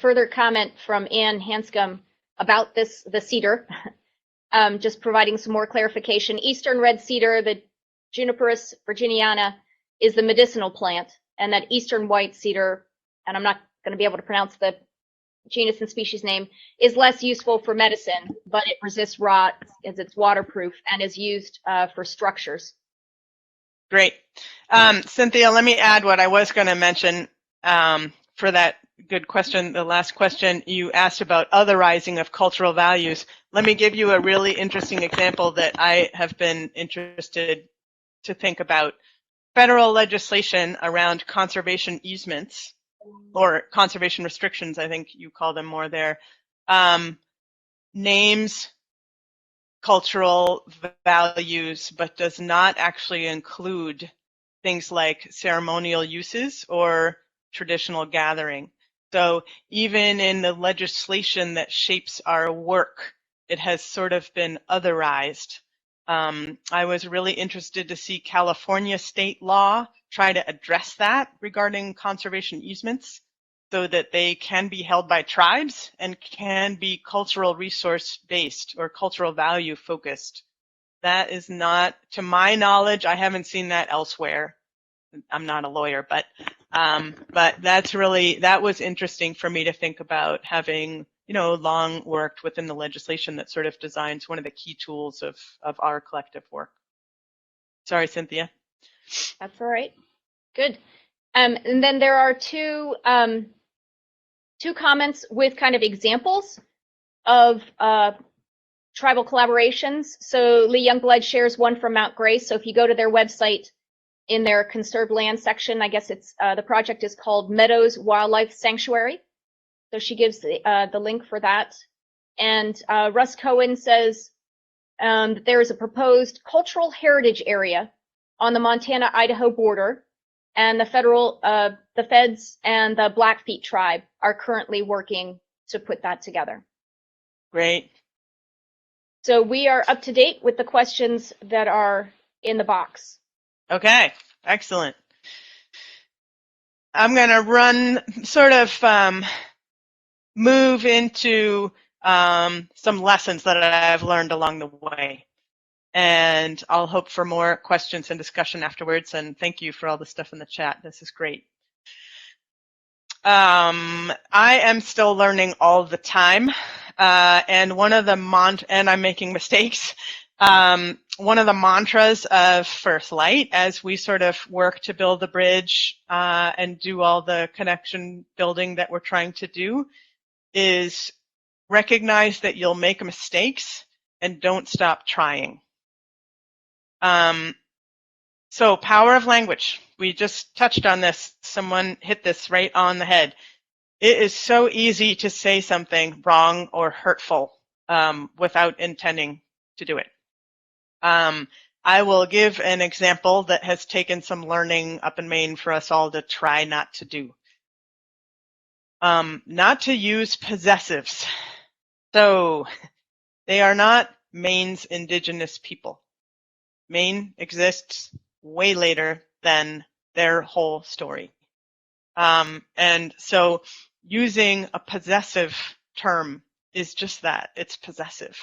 further comment from Ann Hanscom about the cedar, just providing some more clarification. Eastern red cedar, the Juniperus virginiana, is the medicinal plant, and that eastern white cedar, and I'm not going to be able to pronounce the genus and species name, is less useful for medicine, but it resists rot as it's waterproof and is used for structures. Great. Cynthia, let me add what I was going to mention for that good question. The last question you asked about otherizing of cultural values. Let me give you a really interesting example that I have been interested to think about. Federal legislation around conservation easements, or conservation restrictions, I think you call them more there, names cultural values, but does not actually include things like ceremonial uses or traditional gathering. So even in the legislation that shapes our work, it has sort of been otherized. I was really interested to see California state law try to address that regarding conservation easements so that they can be held by tribes and can be cultural resource based or cultural value focused. That is not, to my knowledge, I haven't seen that elsewhere. I'm not a lawyer, but that's really, that was interesting for me to think about, having, you know, long worked within the legislation that sort of designs one of the key tools of our collective work. Sorry, Cynthia. That's all right. Good. And then there are two comments with kind of examples of tribal collaborations. So Lee Youngblood shares one from Mount Grace. So if you go to their website, in their conserved land section, I guess it's the project is called Meadows Wildlife Sanctuary. So she gives the link for that. And Russ Cohen says that there is a proposed cultural heritage area on the Montana-Idaho border, and the feds and the Blackfeet tribe are currently working to put that together. Great. So we are up to date with the questions that are in the box. Okay, excellent. I'm going to run sort of move into some lessons that I've learned along the way. And I'll hope for more questions and discussion afterwards. And thank you for all the stuff in the chat. This is great. I am still learning all the time. And one of the and I'm making mistakes. One of the mantras of First Light, as we sort of work to build the bridge and do all the connection building that we're trying to do, is recognize that you'll make mistakes and don't stop trying. So power of language. We just touched on this. Someone hit this right on the head. It is so easy to say something wrong or hurtful without intending to do it. I will give an example that has taken some learning up in Maine for us all to try not to do. Not to use possessives. So they are not Maine's indigenous people. Maine exists way later than their whole story. And so using a possessive term is just that, it's possessive.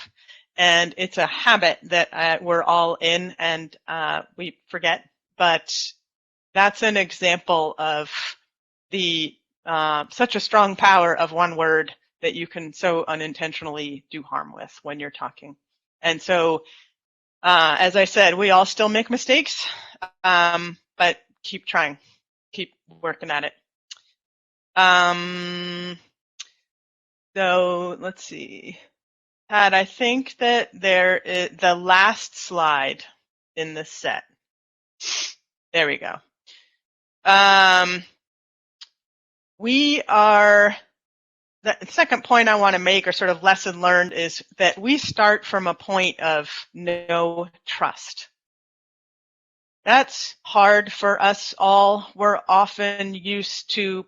And it's a habit that we're all in and we forget, but that's an example of the such a strong power of one word that you can so unintentionally do harm with when you're talking. And so, as I said, we all still make mistakes, but keep trying, keep working at it. So let's see. Pat, I think that there is the last slide in this set. There we go. The second point I want to make, or sort of lesson learned, is that we start from a point of no trust. That's hard for us all. We're often used to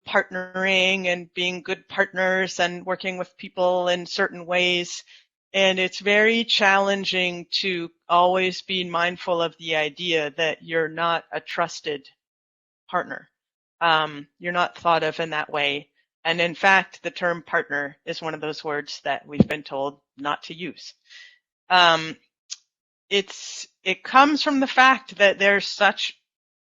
partnering and being good partners and working with people in certain ways. And it's very challenging to always be mindful of the idea that you're not a trusted partner. You're not thought of in that way. And in fact, the term partner is one of those words that we've been told not to use. It comes from the fact that there's such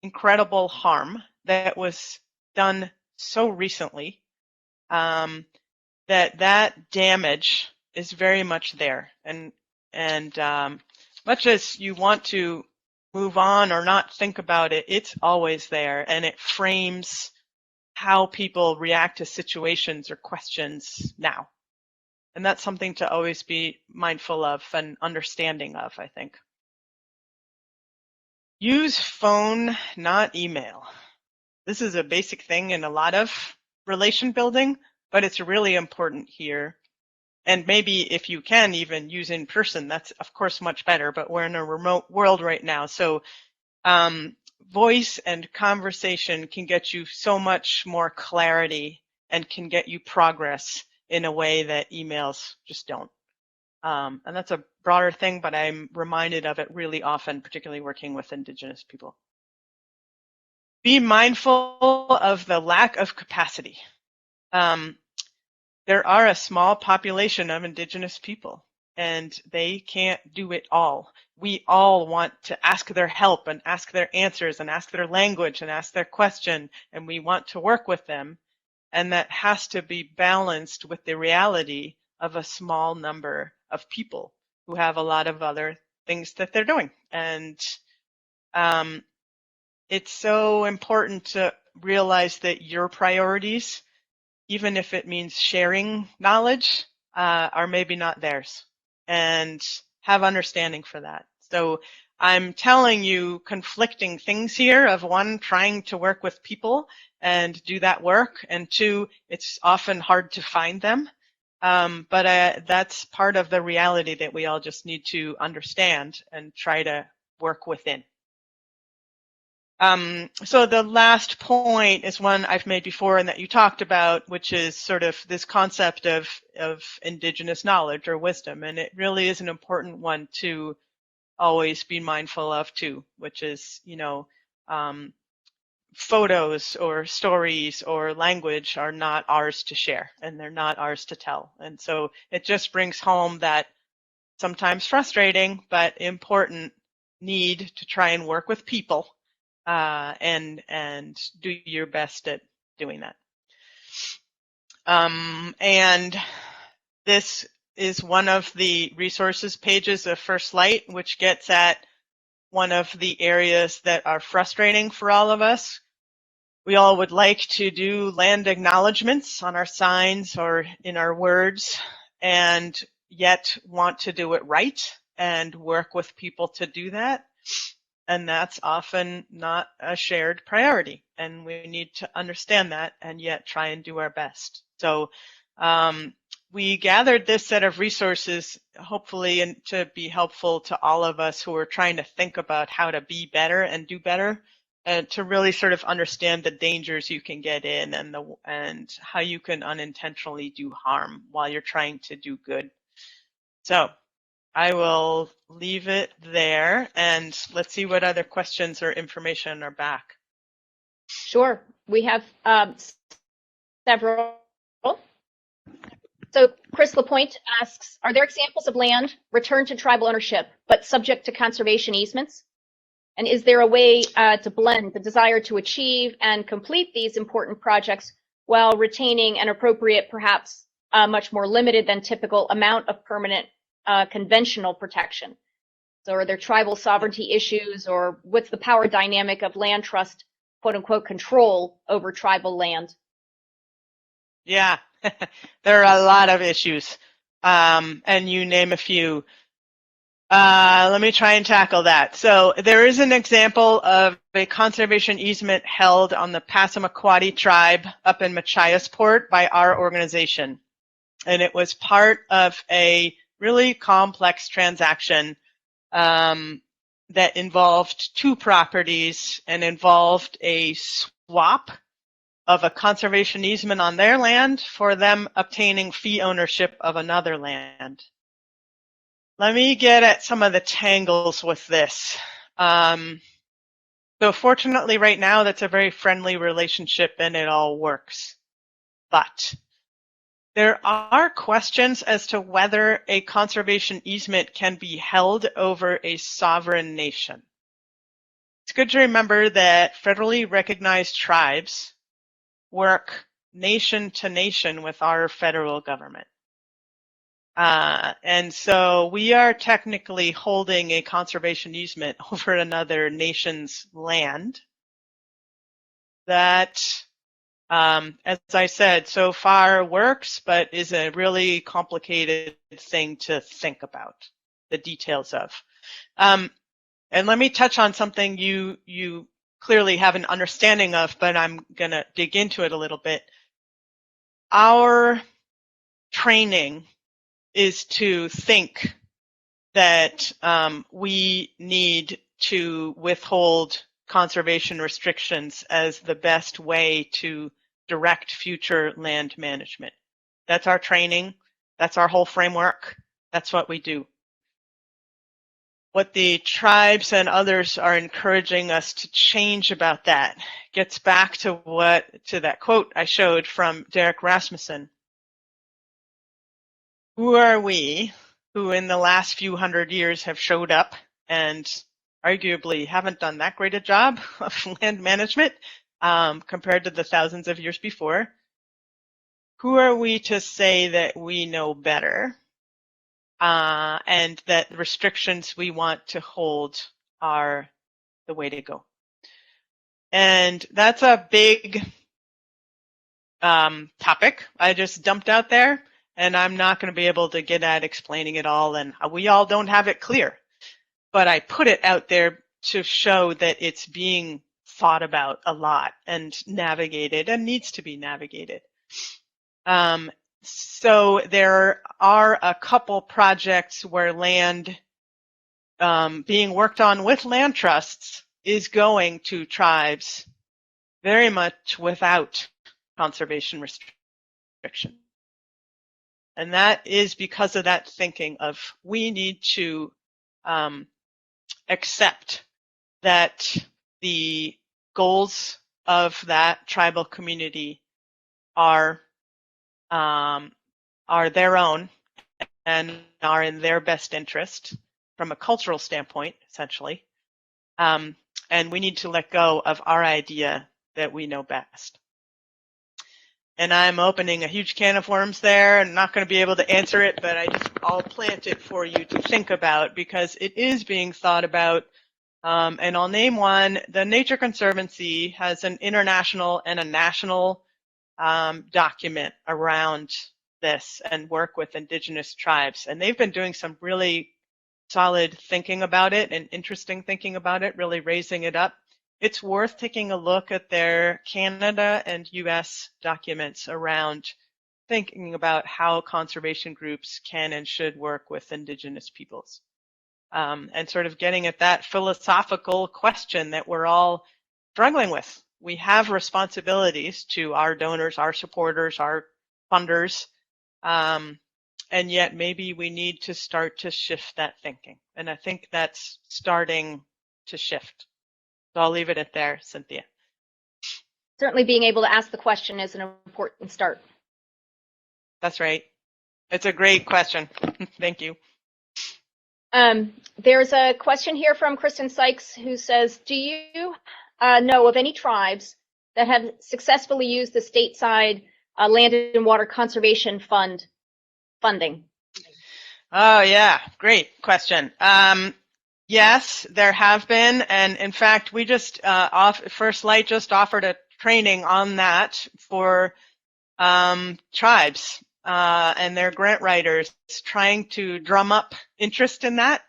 incredible harm that was done so recently, that damage is very much there. And much as you want to move on or not think about it, it's always there, and it frames how people react to situations or questions now. And that's something to always be mindful of and understanding of, I think. Use phone, not email. This is a basic thing in a lot of relation building, but it's really important here. And maybe if you can even use in person, that's of course much better, but we're in a remote world right now. So voice and conversation can get you so much more clarity and can get you progress in a way that emails just don't. And that's a broader thing, but I'm reminded of it really often, particularly working with Indigenous people. Be mindful of the lack of capacity. There are a small population of Indigenous people, and they can't do it all. We all want to ask their help and ask their answers and ask their language and ask their question, and we want to work with them. And that has to be balanced with the reality of a small number of people who have a lot of other things that they're doing. And it's so important to realize that your priorities, even if it means sharing knowledge, are maybe not theirs, and have understanding for that. So I'm telling you conflicting things here of one, trying to work with people and do that work, and two, it's often hard to find them. But that's part of the reality that we all just need to understand and try to work within. So the last point is one I've made before and that you talked about, which is sort of this concept of Indigenous knowledge or wisdom. And it really is an important one to always be mindful of too, which is, photos or stories or language are not ours to share, and they're not ours to tell. And so it just brings home that sometimes frustrating but important need to try and work with people. And do your best at doing that. And this is one of the resources pages of First Light, which gets at one of the areas that are frustrating for all of us. We all would like to do land acknowledgements on our signs or in our words, and yet want to do it right and work with people to do that. And that's often not a shared priority, and we need to understand that and yet try and do our best. So we gathered this set of resources, hopefully, to be helpful to all of us who are trying to think about how to be better and do better, and to really sort of understand the dangers you can get in and how you can unintentionally do harm while you're trying to do good. So I will leave it there, and let's see what other questions or information are back. Sure. We have several. So Chris LaPointe asks, are there examples of land returned to tribal ownership but subject to conservation easements? And is there a way to blend the desire to achieve and complete these important projects while retaining an appropriate, perhaps much more limited than typical amount of permanent conventional protection? So are there tribal sovereignty issues, or what's the power dynamic of land trust, quote unquote, control over tribal land? Yeah, there are a lot of issues, and you name a few. Let me try and tackle that. So there is an example of a conservation easement held on the Passamaquoddy tribe up in Machiasport by our organization. And it was part of a really complex transaction that involved two properties and involved a swap of a conservation easement on their land for them obtaining fee ownership of another land. Let me get at some of the tangles with this. So fortunately right now that's a very friendly relationship and it all works. But there are questions as to whether a conservation easement can be held over a sovereign nation. It's good to remember that federally recognized tribes work nation to nation with our federal government. And so we are technically holding a conservation easement over another nation's land that, as I said, so far works, but is a really complicated thing to think about the details of. And let me touch on something you clearly have an understanding of, but I'm going to dig into it a little bit. Our training is to think that we need to withhold conservation restrictions as the best way to direct future land management. That's our training. That's our whole framework. That's what we do. What the tribes and others are encouraging us to change about that gets back to that quote I showed from Derek Rasmussen. Who are we who in the last few hundred years have showed up and arguably haven't done that great a job of land management compared to the thousands of years before? Who are we to say that we know better and that restrictions we want to hold are the way to go? And that's a big topic I just dumped out there. And I'm not going to be able to get at explaining it all, and we all don't have it clear. But I put it out there to show that it's being thought about a lot and navigated and needs to be navigated. So there are a couple projects where land being worked on with land trusts is going to tribes very much without conservation restriction. And that is because of that thinking of we need to accept that the goals of that tribal community are their own and are in their best interest from a cultural standpoint, essentially. And we need to let go of our idea that we know best. And I'm opening a huge can of worms there and not going to be able to answer it, but I'll plant it for you to think about because it is being thought about. And I'll name one. The Nature Conservancy has an international and a national document around this and work with Indigenous tribes. And they've been doing some really solid thinking about it and interesting thinking about it, really raising it up. It's worth taking a look at their Canada and US documents around thinking about how conservation groups can and should work with Indigenous peoples. And sort of getting at that philosophical question that we're all struggling with. We have responsibilities to our donors, our supporters, our funders, and yet maybe we need to start to shift that thinking. And I think that's starting to shift. So I'll leave it at there, Cynthia. Certainly being able to ask the question is an important start. That's right. It's a great question. Thank you. There's a question here from Kristen Sykes who says, do you know of any tribes that have successfully used the stateside Land and Water Conservation Fund funding? Oh, yeah. Great question. Yes, there have been. And in fact, we just, First Light just offered a training on that for tribes and their grant writers trying to drum up interest in that.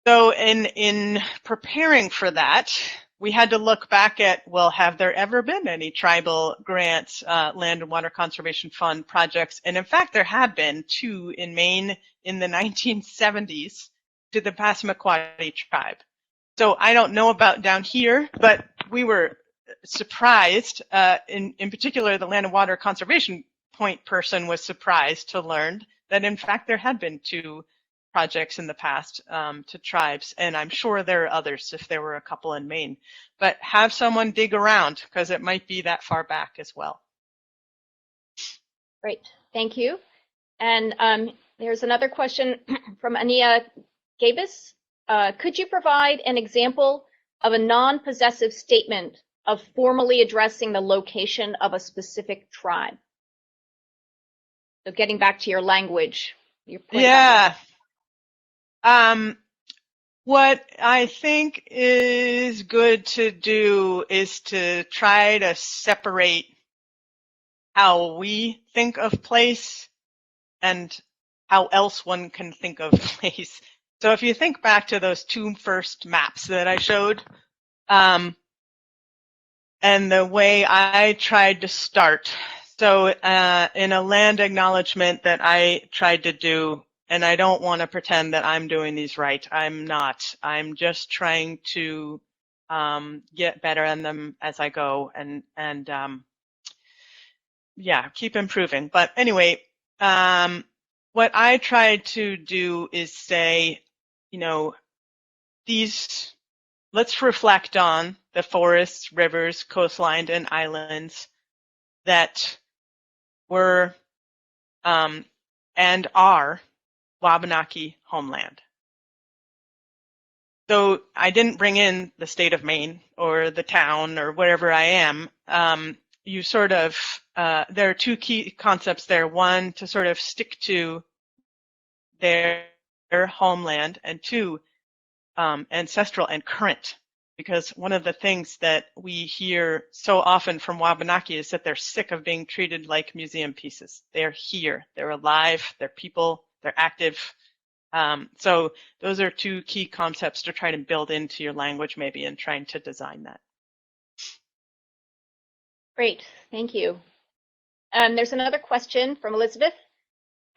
So in preparing for that, we had to look back at, well, have there ever been any tribal grants, Land and Water Conservation Fund projects? And in fact, there had been 2 in Maine in the 1970s to the Passamaquoddy tribe. So I don't know about down here, but we were surprised, in particular, the Land and Water Conservation Point person was surprised to learn that in fact there had been 2 projects in the past to tribes, and I'm sure there are others if there were a couple in Maine. But have someone dig around because it might be that far back as well. Great, thank you. And there's another question from Ania Gabus. Could you provide an example of a non-possessive statement of formally addressing the location of a specific tribe. So getting back to your language, your point about Yeah. What I think is good to do is to try to separate how we think of place and how else one can think of place. So if you think back to those two first maps that I showed, and the way I tried to start. So in a land acknowledgement that I tried to do, and I don't want to pretend that I'm doing these right. I'm not. I'm just trying to get better in them as I go, and yeah, keep improving. But anyway, what I tried to do is say, you know, let's reflect on the forests, rivers, coastlines, and islands that were and are Wabanaki homeland. So I didn't bring in the state of Maine or the town or wherever I am. You sort of, there are two key concepts there. One, to sort of stick to their homeland, and two, ancestral and current. Because one of the things that we hear so often from Wabanaki is that they're sick of being treated like museum pieces. They're here, they're alive, they're people, they're active. So those are two key concepts to try to build into your language maybe in trying to design that. Great, thank you. There's another question from Elizabeth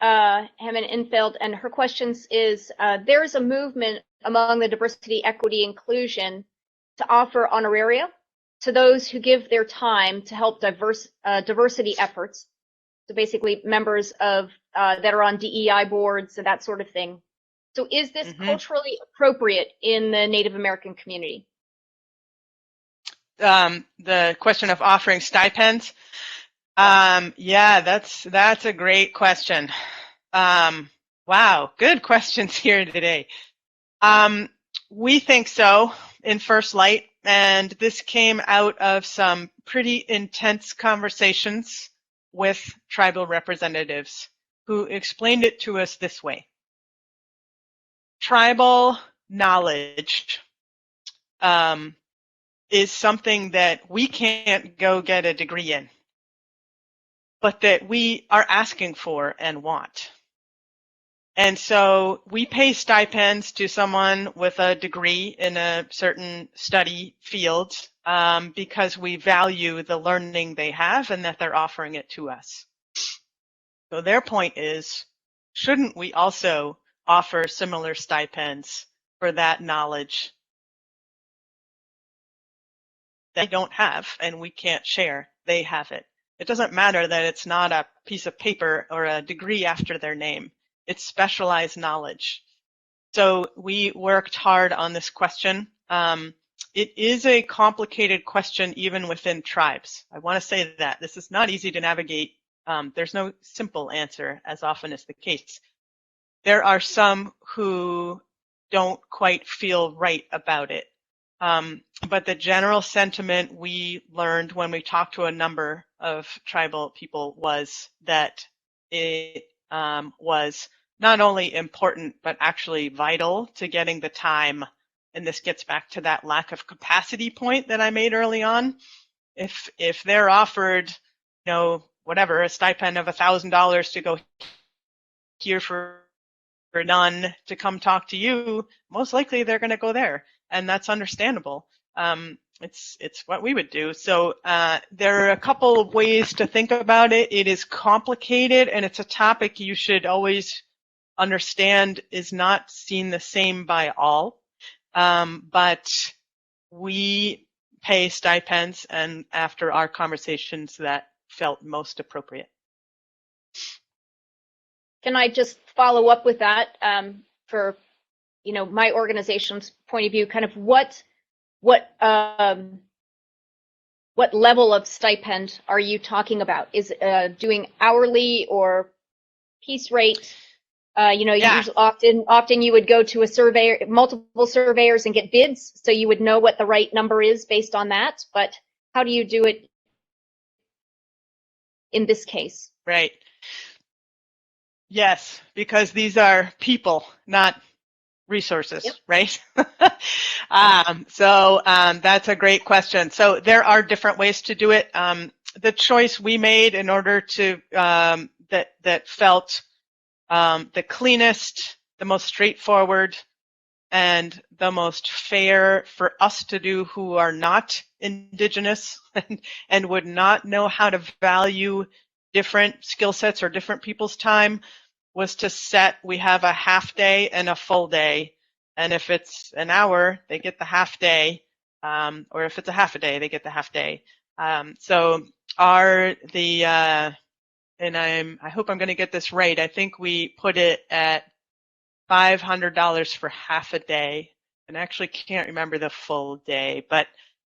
Hammond-Infeld, and her questions is, there is a movement among the diversity, equity, inclusion to offer honoraria to those who give their time to help diversity efforts. So basically members of that are on DEI boards and that sort of thing. So is this culturally appropriate in the Native American community? The question of offering stipends. Yeah, that's a great question. Wow, good questions here today. We think so in First Light, and this came out of some pretty intense conversations with tribal representatives who explained it to us this way. Tribal knowledge is something that we can't go get a degree in, but that we are asking for and want. And so we pay stipends to someone with a degree in a certain study field because we value the learning they have and that they're offering it to us. So their point is, shouldn't we also offer similar stipends for that knowledge they don't have and we can't share? They have it. It doesn't matter that it's not a piece of paper or a degree after their name. It's specialized knowledge. So we worked hard on this question. It is a complicated question even within tribes. I want to say that this is not easy to navigate. There's no simple answer, as often is the case. There are some who don't quite feel right about it. But the general sentiment we learned when we talked to a number of tribal people was that it was not only important, but actually vital to getting the time. And this gets back to that lack of capacity point that I made early on. If they're offered, you know, whatever, a stipend of $1,000 to go here for none to come talk to you, most likely they're going to go there. And that's understandable. It's what we would do. So there are a couple of ways to think about it. It is complicated, and it's a topic you should always understand is not seen the same by all. But we pay stipends, and after our conversations, that felt most appropriate. Can I just follow up with that for, you know, my organization's point of view? Kind of what level of stipend are you talking about? Is doing hourly or piece rate? You know, Yeah. often you would go to a surveyor, multiple surveyors, and get bids, so you would know what the right number is based on that. But how do you do it in this case? Right. Yes, because these are people, not resources, Yep. right? That's a great question. So there are different ways to do it. The choice we made in order to that felt the cleanest, the most straightforward, and the most fair for us to do who are not Indigenous and would not know how to value different skill sets or different people's time was to set, we have a half day and a full day. And if it's an hour, they get the half day. Or if it's a half a day, they get the half day. And I hope I'm going to get this right. I think we put it at $500 for half a day, and I actually can't remember the full day, but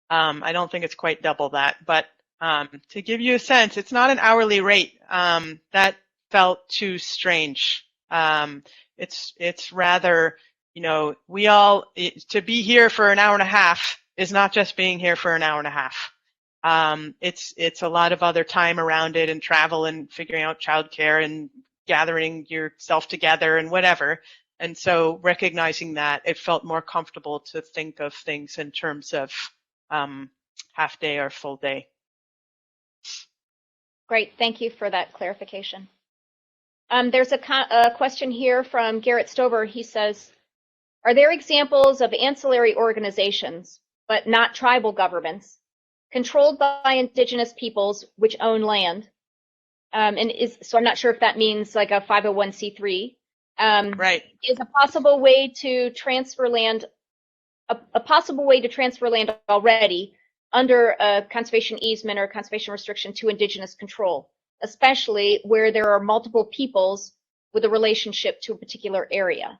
I don't think it's quite double that. But to give you a sense, it's not an hourly rate. That felt too strange. It's rather, to be here for an hour and a half is not just being here for an hour and a half. It's a lot of other time around it, and travel, and figuring out childcare, and gathering yourself together, and whatever. And so recognizing that, it felt more comfortable to think of things in terms of half day or full day. Great, thank you for that clarification. There's a question here from Garrett Stover. He says, are there examples of ancillary organizations, but not tribal governments, controlled by Indigenous peoples which own land? So I'm not sure if that means like a 501c3. Right. Is a possible way to transfer land, a possible way to transfer land already under a conservation easement or conservation restriction to Indigenous control, especially where there are multiple peoples with a relationship to a particular area?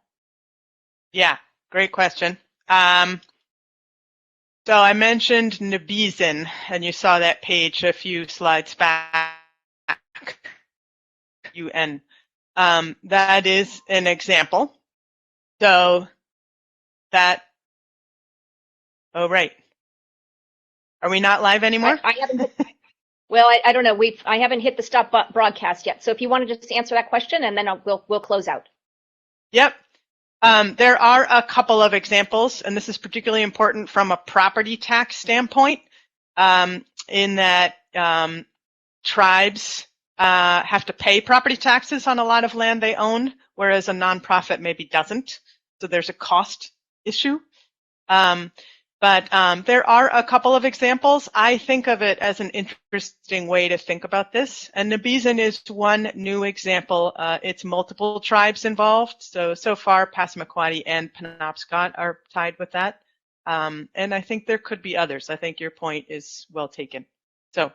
Yeah, great question. So I mentioned Nabizin, and you saw that page a few slides back. UN. That is an example. So that, oh, right. Are we not live anymore? I haven't. Well, I don't know. I haven't hit the stop broadcast yet. So if you want to just answer that question, and then we'll close out. Yep. There are a couple of examples, and this is particularly important from a property tax standpoint, in that tribes have to pay property taxes on a lot of land they own, whereas a nonprofit maybe doesn't. So there's a cost issue. But there are a couple of examples. I think of it as an interesting way to think about this. And Nabizin is one new example. It's multiple tribes involved. So far, Passamaquoddy and Penobscot are tied with that. And I think there could be others. I think your point is well taken. So